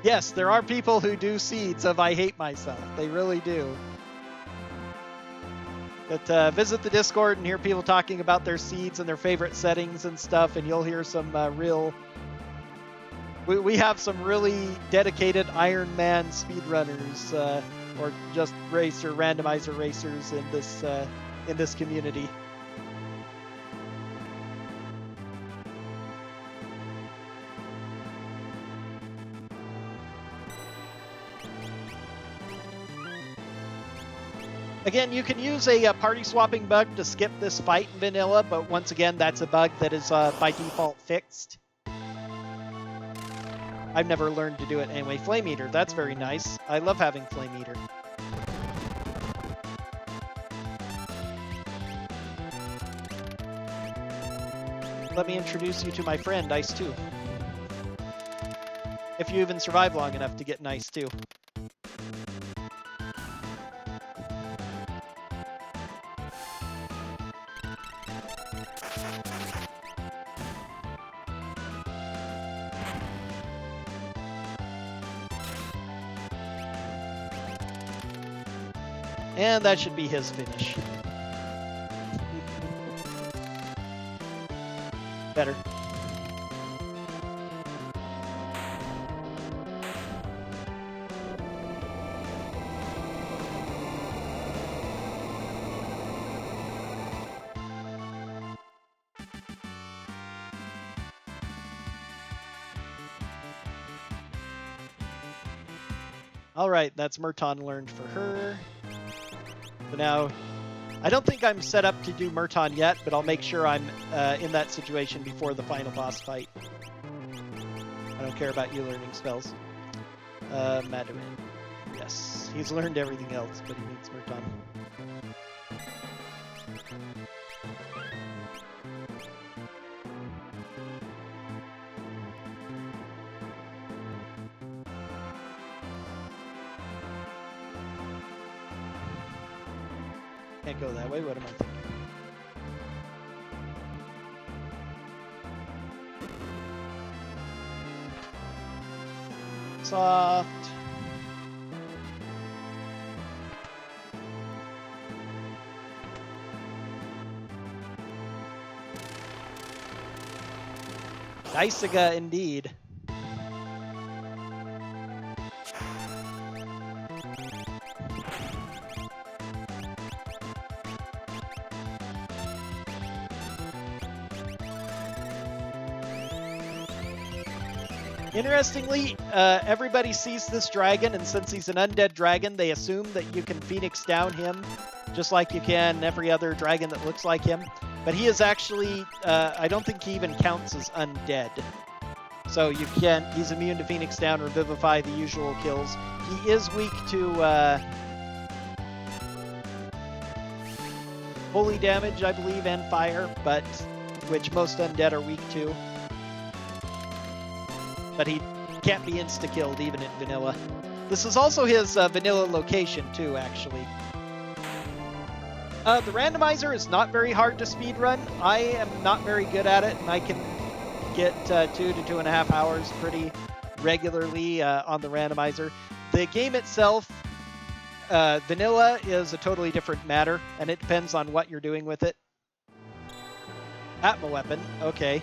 Yes, there are people who do seeds of I hate myself. They really do. But visit the Discord and hear people talking about their seeds and their favorite settings and stuff, and you'll hear some real... We have some really dedicated Iron Man speedrunners, or just randomizer racers in this community. Again, you can use a party swapping bug to skip this fight in vanilla, but once again, that's a bug that is by default fixed. I've never learned to do it anyway. Flame Eater, that's very nice. I love having Flame Eater. Let me introduce you to my friend, Ice 2. If you even survive long enough to get an Ice 2. And that should be his finish. Better. All right, that's Murton learned for her. So now, I don't think I'm set up to do Murton yet, but I'll make sure I'm in that situation before the final boss fight. I don't care about you learning spells. Madeline. Yes, he's learned everything else, but he needs Murton. Can't go that way. What am I thinking? Soft. Diciga indeed. Interestingly, everybody sees this dragon, and since he's an undead dragon, they assume that you can Phoenix down him, just like you can every other dragon that looks like him. But he is actually, I don't think he even counts as undead. So you can't, he's immune to Phoenix down, Revivify, the usual kills. He is weak to holy damage, I believe, and fire, but which most undead are weak to. But he can't be insta-killed even in vanilla. This is also his vanilla location too, actually. The randomizer is not very hard to speedrun. I am not very good at it, and I can get 2 to 2.5 hours pretty regularly on the randomizer. The game itself, vanilla, is a totally different matter, and it depends on what you're doing with it. Atma weapon, okay.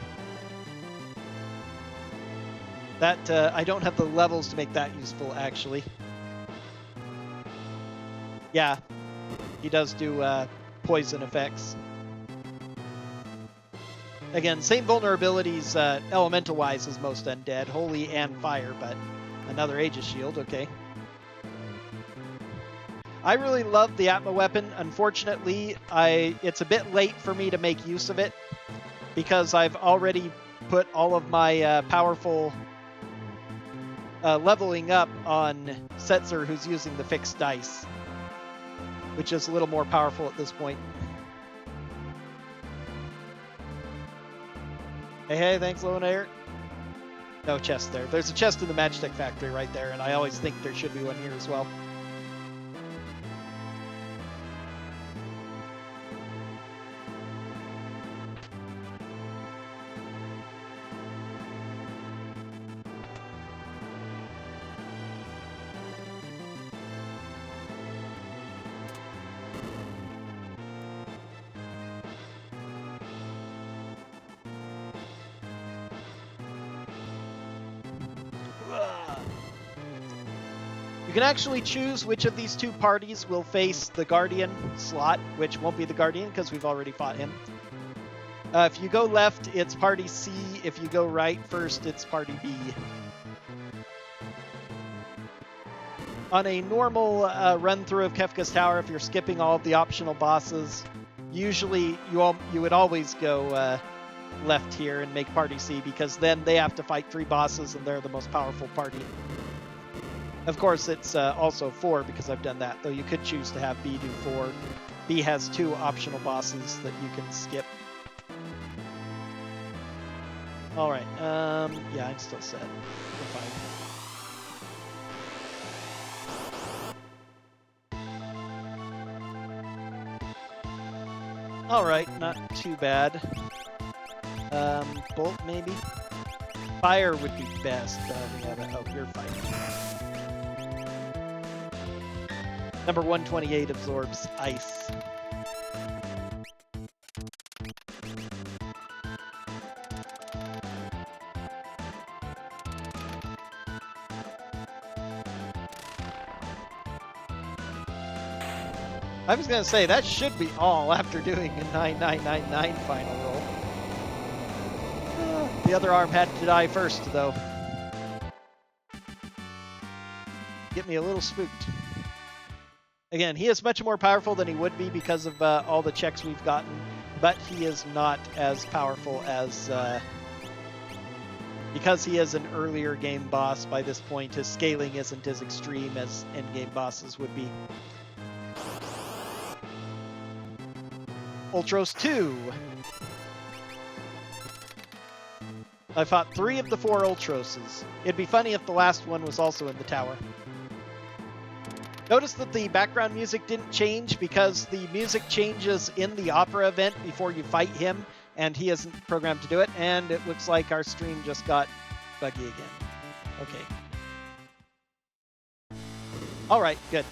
That, I don't have the levels to make that useful, actually. Yeah, he does do poison effects. Again, same vulnerabilities elemental-wise as most undead, holy and fire, but another Aegis shield, okay. I really love the Atma weapon. Unfortunately, it's a bit late for me to make use of it because I've already put all of my powerful leveling up on Setzer, who's using the fixed dice, which is a little more powerful at this point. Hey, thanks, Low and Air. No chest there. There's a chest in the Magitech factory right there, and I always think there should be one here as well. can actually choose which of these two parties will face the Guardian slot, which won't be the Guardian because we've already fought him. If you go left, it's Party C. If you go right first, it's Party B. On a normal run-through of Kefka's Tower, if you're skipping all of the optional bosses, usually you would always go left here and make Party C, because then they have to fight 3 bosses and they're the most powerful party. Of course, it's also 4 because I've done that, though you could choose to have B do 4. B has 2 optional bosses that you can skip. Alright, yeah, I'm still set. We're fine. Alright, not too bad. Bolt, maybe? Fire would be best. Oh, you're fighting. Number 128 absorbs ice. I was going to say, that should be all after doing a 9999 final roll. The other arm had to die first, though. Get me a little spooked. Again, he is much more powerful than he would be because of all the checks we've gotten, but he is not as powerful as... because he is an earlier game boss by this point, his scaling isn't as extreme as endgame bosses would be. Ultros 2. I fought 3 of the 4 Ultroses. It'd be funny if the last one was also in the tower. Notice that the background music didn't change because the music changes in the opera event before you fight him, and he isn't programmed to do it, and it looks like our stream just got buggy again. Okay. Alright, good.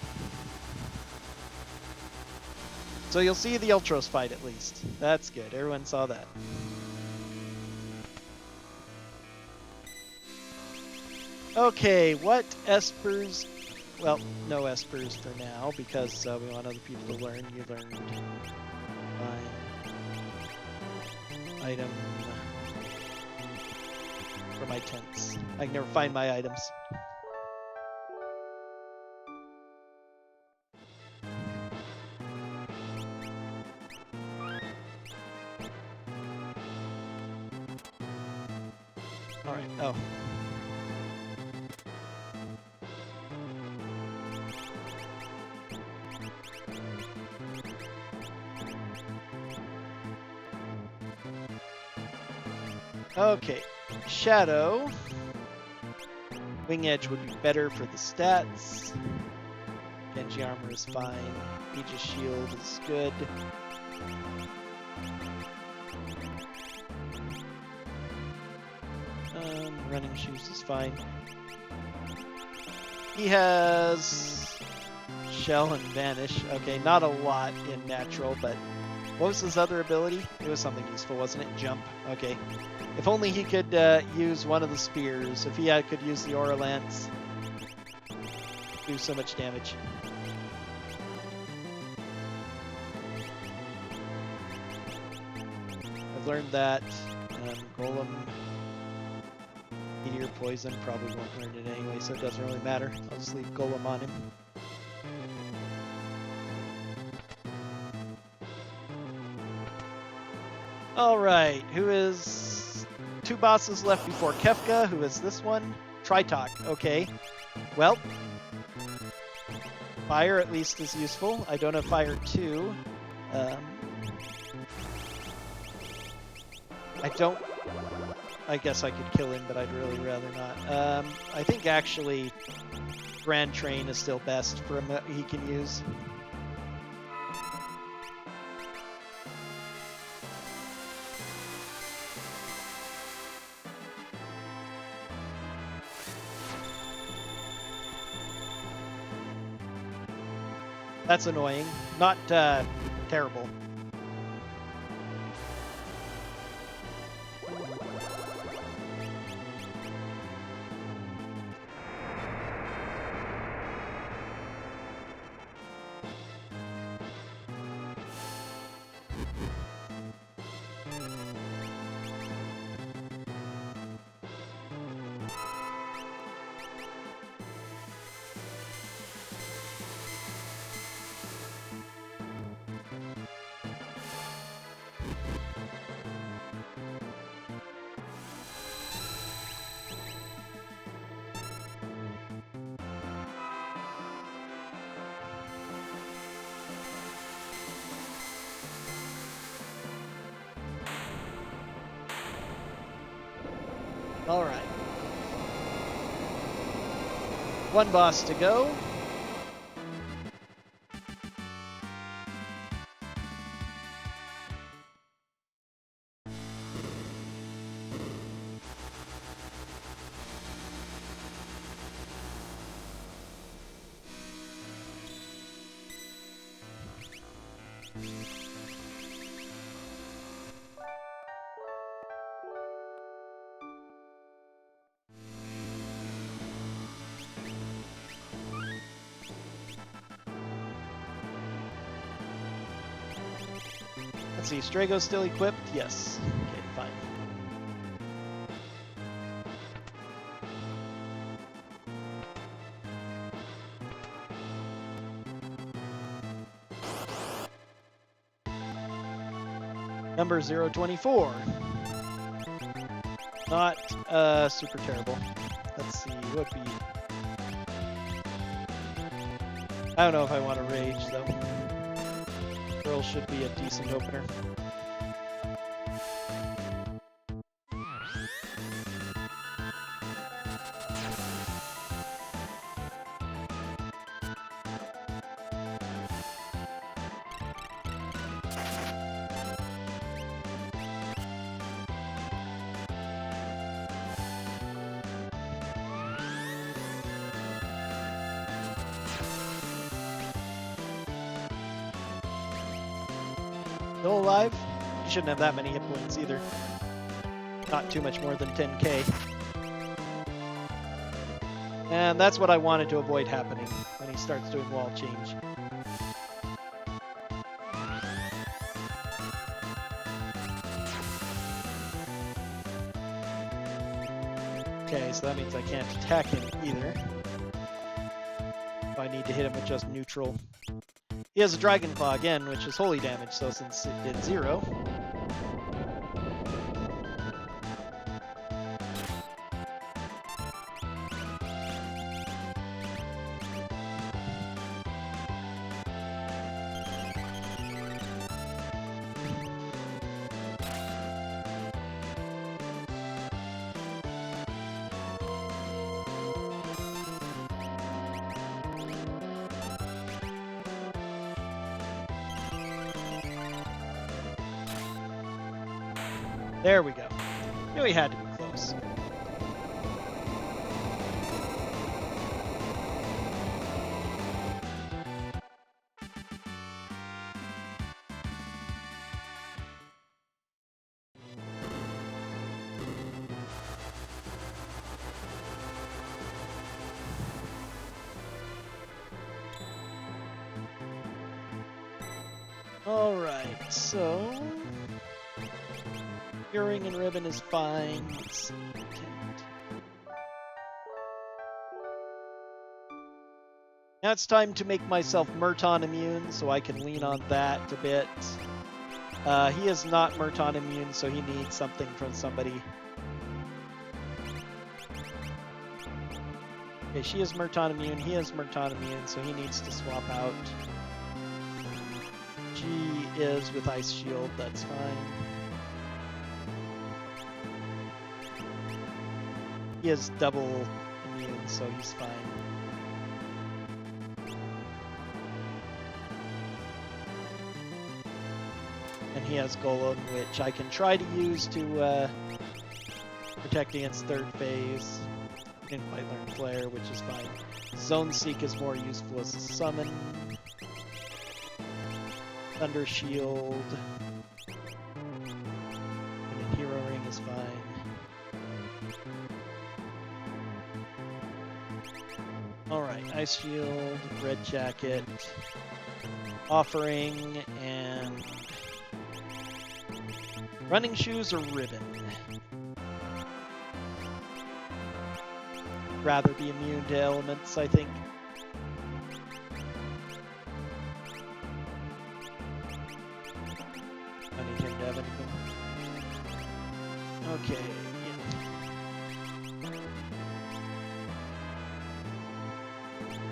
So you'll see the Ultros fight at least. That's good. Everyone saw that. Okay, what espers... Well, no espers for now, because we want other people to learn. You learned my item for my tents. I can never find my items. Alright, oh. Okay, Shadow. Wing Edge would be better for the stats. Genji Armor is fine. Aegis Shield is good. Running Shoes is fine. He has Shell and Vanish. Okay, not a lot in Natural, but what was his other ability? It was something useful, wasn't it? Jump. Okay. If only he could use one of the spears. If he could use the Aura Lance. Do so much damage. I've learned that. Golem, Meteor Poison, probably won't learn it anyway, so it doesn't really matter. I'll just leave Golem on him. Alright, who is... 2 bosses left before Kefka. Who is this one? Tritok. Okay. Well, Fire at least is useful. I don't have Fire 2. I guess I could kill him, but I'd really rather not. I think actually Grand Train is still best for him that he can use. That's annoying. Not terrible. All right. One boss to go. Let's see, Strago's still equipped? Yes. Okay, fine. Number 024. Not super terrible. Let's see, what would be... I don't know if I want to rage, though. Girl should be a decent opener. Still alive? You shouldn't have that many hit points either. Not too much more than 10k. And that's what I wanted to avoid happening when he starts doing wall change. Okay, so that means I can't attack him either. I need to hit him with just neutral. He has a Dragon Claw again, which is holy damage, so since it did 0... There we go. Knew he had to be close. All right, so... Earring and ribbon is fine. Let's see. Now it's time to make myself Murton immune, so I can lean on that a bit. He is not Murton immune, so he needs something from somebody. Okay, she is Murton immune, he is Murton immune, so he needs to swap out. She is with Ice Shield, that's fine. He is double immune, so he's fine. And he has Golem, which I can try to use to protect against third phase. Didn't quite learn Flare, which is fine. Zone Seek is more useful as a summon. Thunder Shield. And Hero Ring is fine. Alright, Ice Shield, Red Jacket, Offering, and Running Shoes or Ribbon. Rather be immune to elements, I think. I need him to have anything. Okay.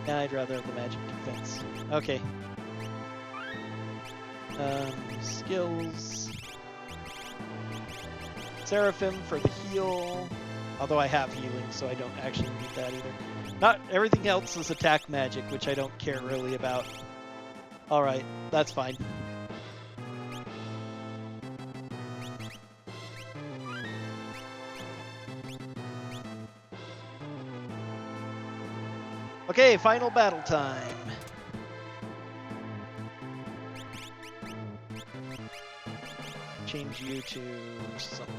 Yeah, I'd rather have the magic defense. Okay. Skills. Seraphim for the heal. Although I have healing, so I don't actually need that either. Not everything else is attack magic, which I don't care really about. Alright, that's fine. Okay, final battle time. Change you to something.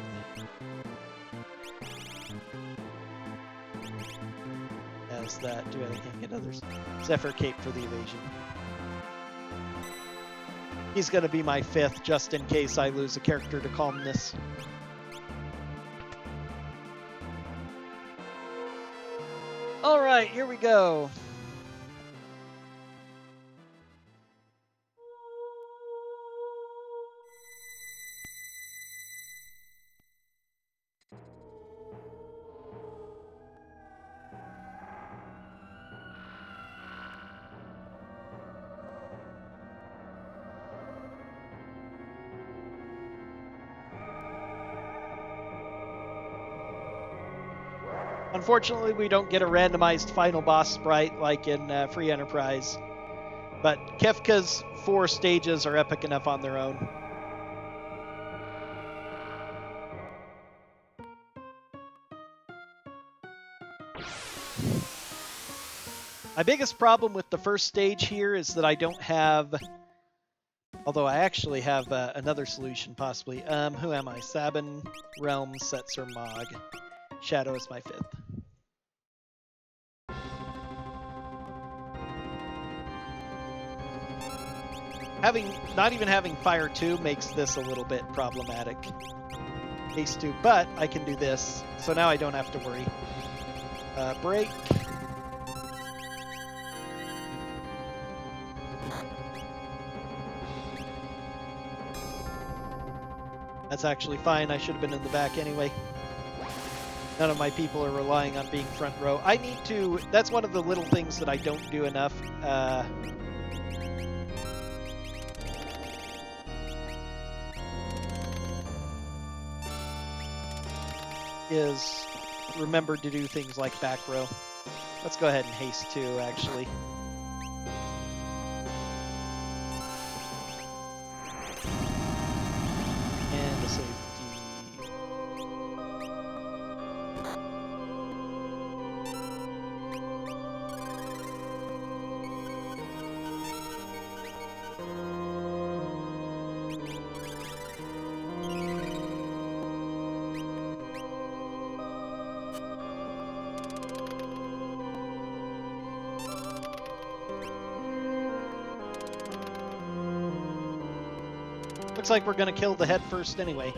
As that, do anything at others. Zephyr Cape for the evasion. He's gonna be my 5th just in case I lose a character to calmness. Alright, here we go. Unfortunately, we don't get a randomized final boss sprite like in Free Enterprise, but Kefka's 4 stages are epic enough on their own. My biggest problem with the first stage here is that I don't have, although I actually have another solution possibly. Who am I? Sabin, Realm, Setzer, Mog. Shadow is my 5th. Not even having Fire 2 makes this a little bit problematic. Haste 2, but I can do this, so now I don't have to worry. Break. That's actually fine. I should have been in the back anyway. None of my people are relying on being front row. I need to... That's one of the little things that I don't do enough. Is remember to do things like back row. Let's go ahead and haste 2, actually. And a safety. Looks like we're going to kill the head first anyway.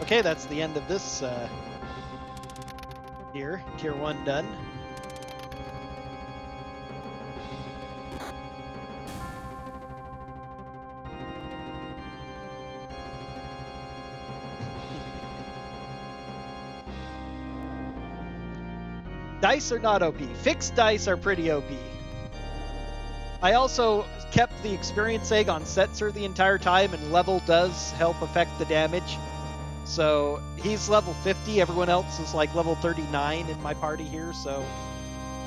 Okay, that's the end of this here. Tier 1 done. Dice are not OP. Fixed dice are pretty OP. I also kept the experience egg on Setzer the entire time, and level does help affect the damage. So he's level 50, everyone else is like level 39 in my party here, so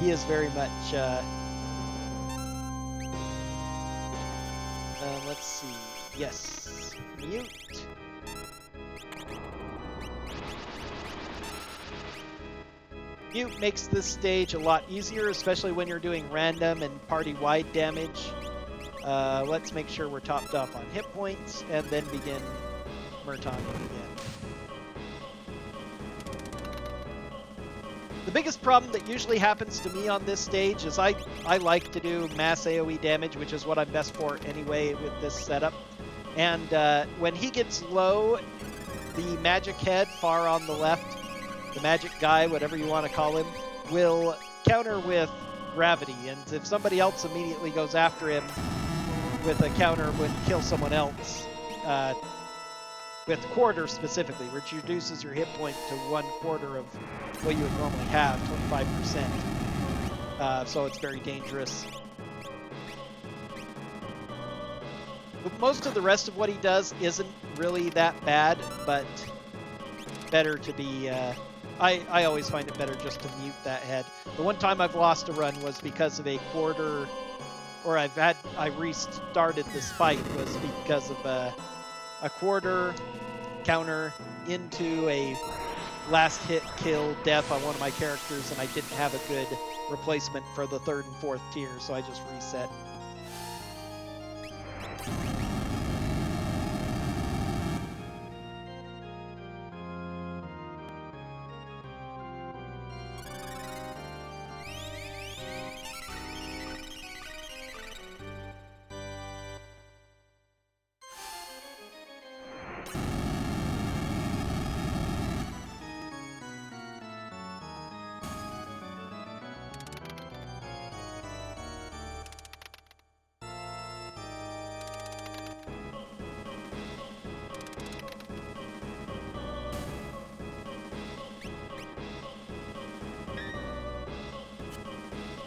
he is very much, let's see, yes, mute. Mute makes this stage a lot easier, especially when you're doing random and party-wide damage. Let's make sure we're topped off on hit points, and then begin Murtauning again. The biggest problem that usually happens to me on this stage is I like to do mass AoE damage, which is what I'm best for anyway with this setup. And when he gets low, the magic head far on the left, the magic guy, whatever you want to call him, will counter with gravity. And if somebody else immediately goes after him with a counter, would kill someone else. With quarter specifically, which reduces your hit point to 1/4 of what you would normally have, 25%. So it's very dangerous. But most of the rest of what he does isn't really that bad, but better to be... I always find it better just to mute that head. The one time I've lost a run was because of a quarter, or I restarted this fight was because of a quarter counter into a last hit kill death on one of my characters, and I didn't have a good replacement for the 3rd and 4th tier, so I just reset.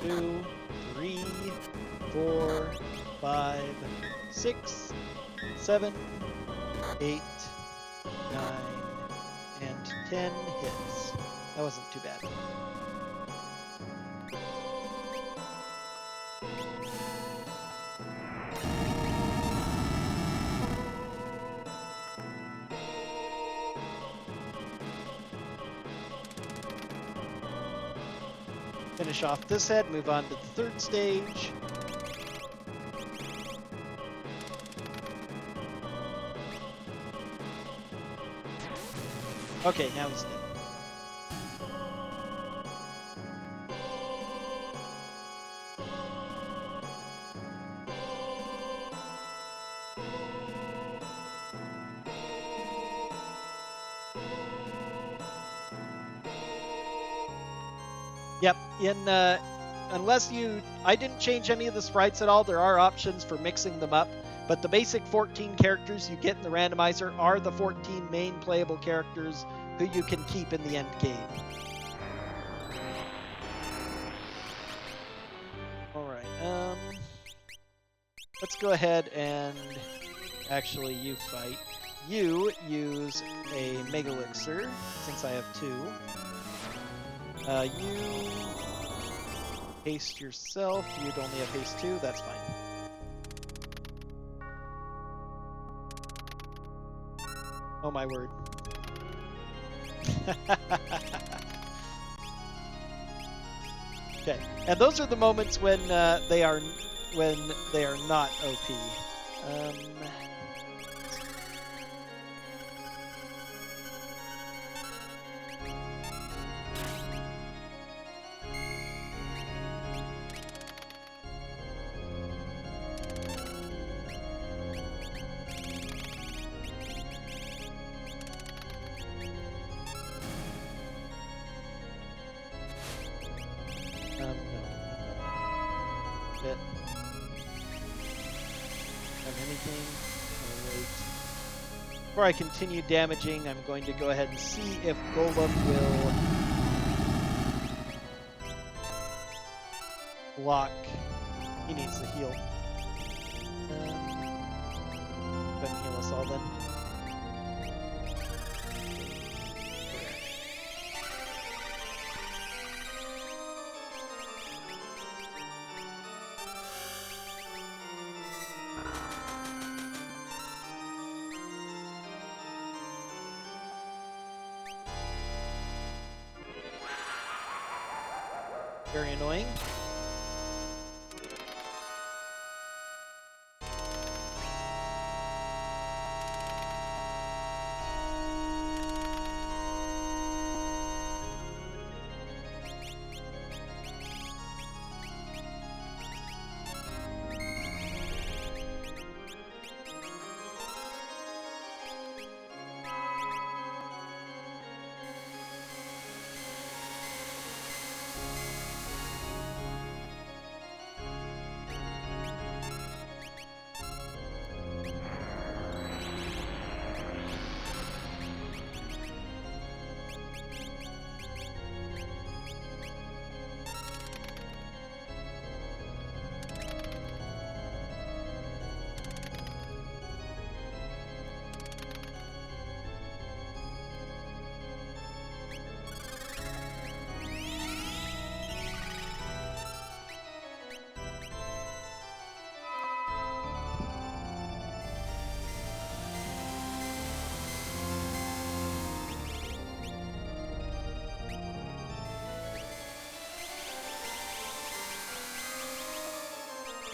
Two, 3, 4, 5, 6, 7, 8, 9, and 10 hits. That wasn't too bad. Finish off this head, move on to the 3rd stage. Okay, now he's dead. Yep, unless I didn't change any of the sprites at all, there are options for mixing them up, but the basic 14 characters you get in the randomizer are the 14 main playable characters who you can keep in the end game. Alright, let's go ahead and actually you fight. You use a Mega Elixir, since I have 2. You haste yourself. You'd only have haste 2. That's fine. Oh my word. Okay, and those are the moments when they are not OP. Bit. Have anything? Oh, wait. Before I continue damaging, I'm going to go ahead and see if Golem will block. He needs to heal. Go ahead and heal us all then. Very annoying.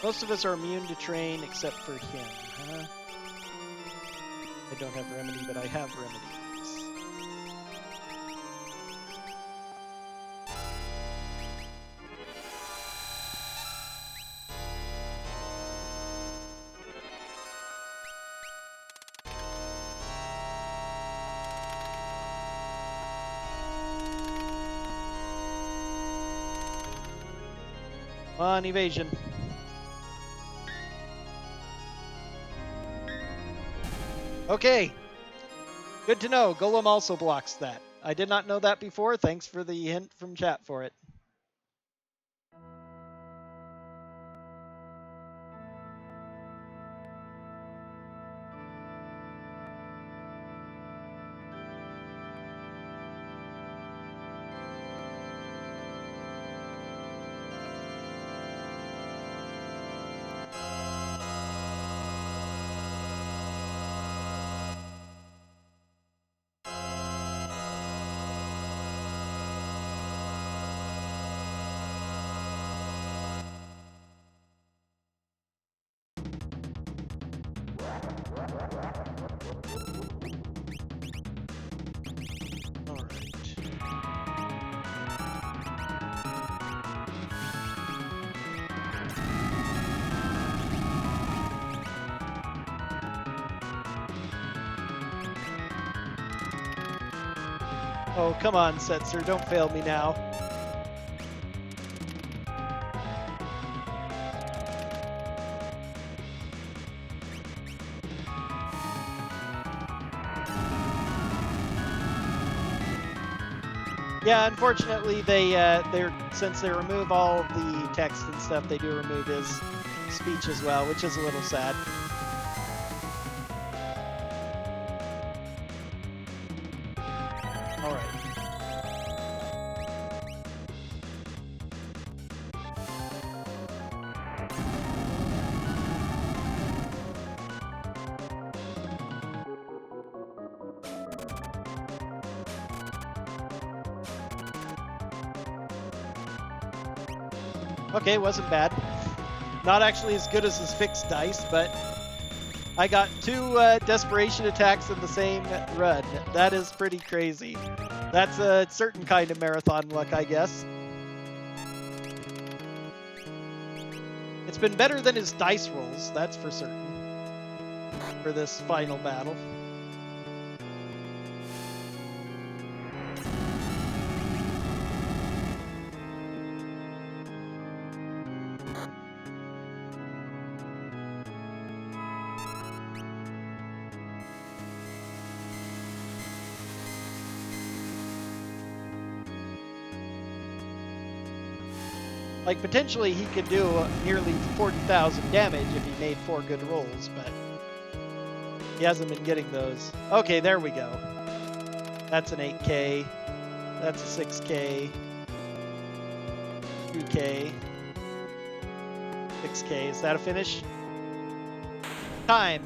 Most of us are immune to train except for him, huh? I don't have remedy, but I have remedies. On evasion. Okay. Good to know. Golem also blocks that. I did not know that before. Thanks for the hint from chat for it. Oh, come on, Setzer. Don't fail me now. Yeah, unfortunately, since they remove all the text and stuff, they do remove his speech as well, which is a little sad. All right. Okay, wasn't bad. Not actually as good as his fixed dice, but I got 2 desperation attacks in the same run. That is pretty crazy. That's a certain kind of marathon luck, I guess. It's been better than his dice rolls, that's for certain, for this final battle. Like, potentially he could do nearly 40,000 damage if he made 4 good rolls, but he hasn't been getting those. Okay, there we go. That's an 8K. That's a 6K. 2K. 6K. Is that a finish? Time.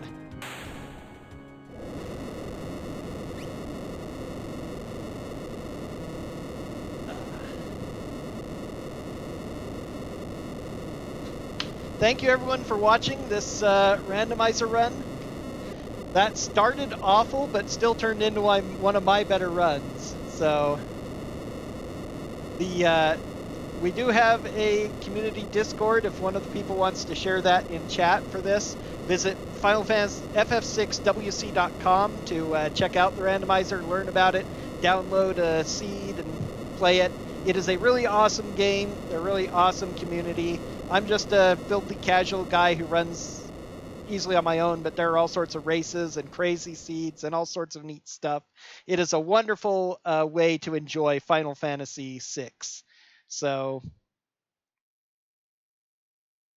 Thank you everyone for watching this randomizer run. That started awful, but still turned into one of my better runs. So we do have a community Discord. If one of the people wants to share that in chat for this, visit FF6WC.com to check out the randomizer, learn about it, download a seed, and play it. It is a really awesome game, a really awesome community. I'm just a filthy casual guy who runs easily on my own, but there are all sorts of races and crazy seeds and all sorts of neat stuff. It is a wonderful way to enjoy Final Fantasy VI. So,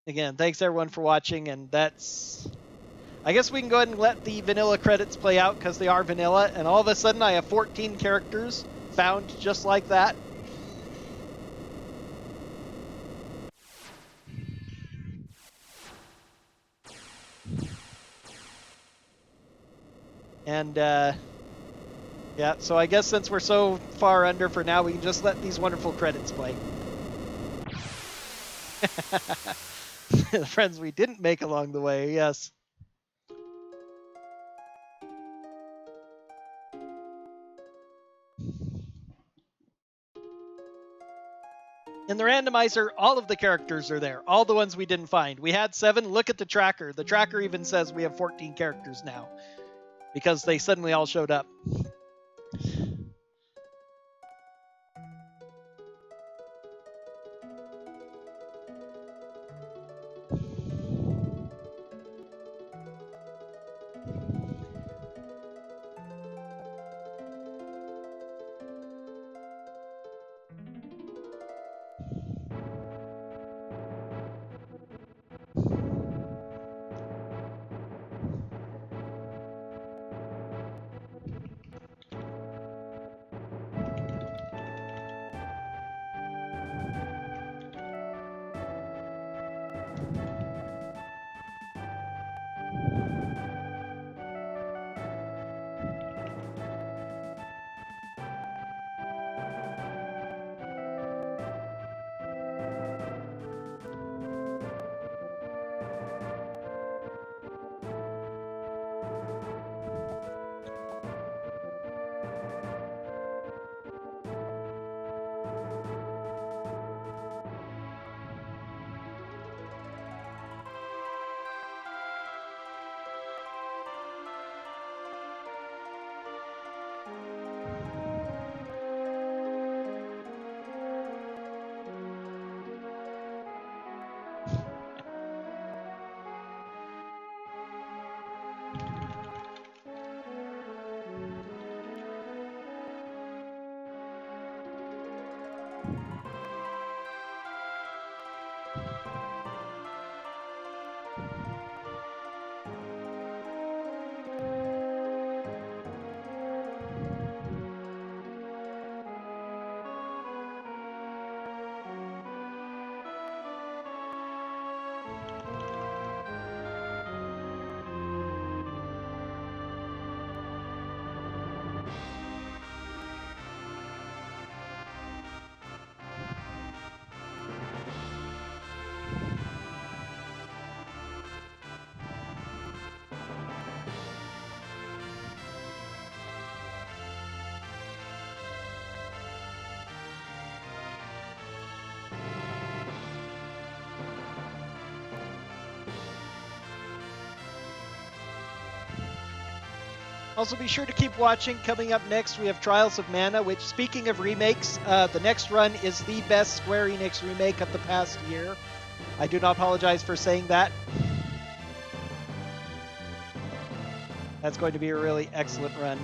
again, thanks everyone for watching, and that's... I guess we can go ahead and let the vanilla credits play out because they are vanilla, and all of a sudden I have 14 characters found just like that. And, yeah, so I guess since we're so far under for now, we can just let these wonderful credits play. The friends we didn't make along the way, yes. In the randomizer, all of the characters are there, all the ones we didn't find. We had 7. Look at the tracker. The tracker even says we have 14 characters now because they suddenly all showed up. Also, be sure to keep watching. Coming up next, we have Trials of Mana, which, speaking of remakes, the next run is the best Square Enix remake of the past year. I do not apologize for saying that. That's going to be a really excellent run.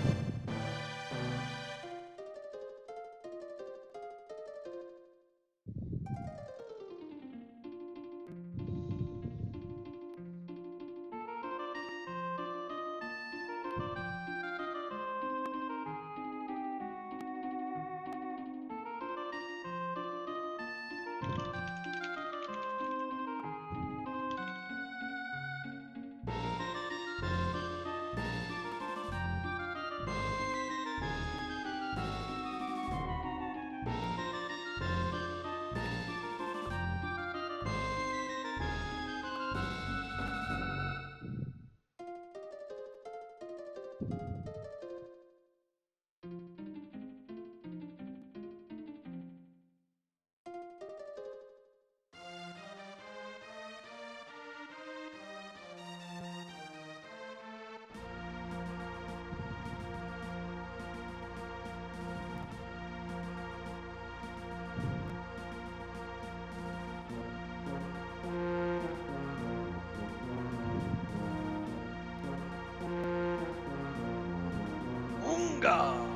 Unga!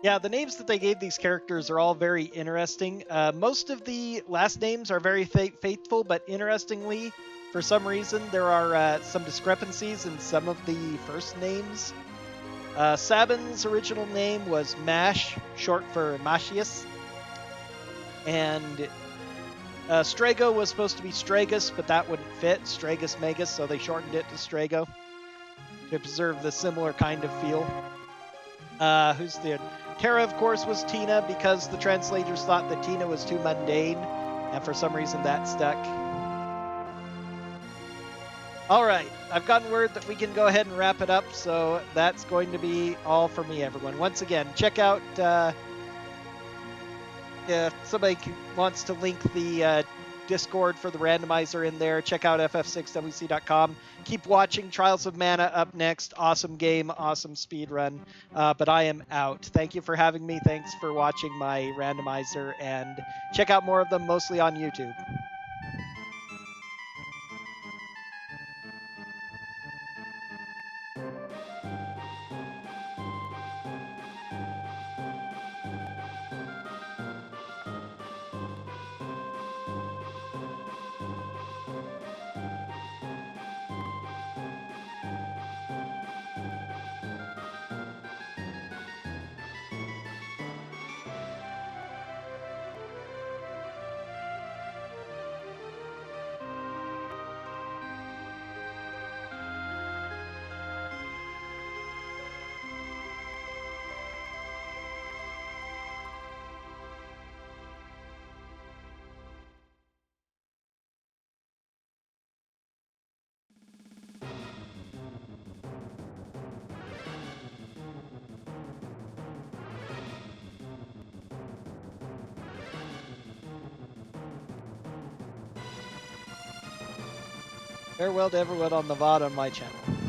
Yeah, the names that they gave these characters are all very interesting. Most of the last names are very faithful, but interestingly, for some reason, there are some discrepancies in some of the first names. Sabin's original name was Mash, short for Mashius, and Strago was supposed to be Stragus, but that wouldn't fit, Stragus Magus, so they shortened it to Strago to preserve the similar kind of feel. Who's the Terra, of course, was Tina because the translators thought that Tina was too mundane, and for some reason that stuck. All right, I've gotten word that we can go ahead and wrap it up, so that's going to be all for me, everyone. Once again, check out if somebody wants to link the Discord for the randomizer in there, check out ff6wc.com. Keep watching Trials of Mana up next. Awesome game, awesome speed run. But I am out. Thank you for having me. Thanks for watching my randomizer, and check out more of them, mostly on YouTube. Farewell to everyone on the VOD on my channel.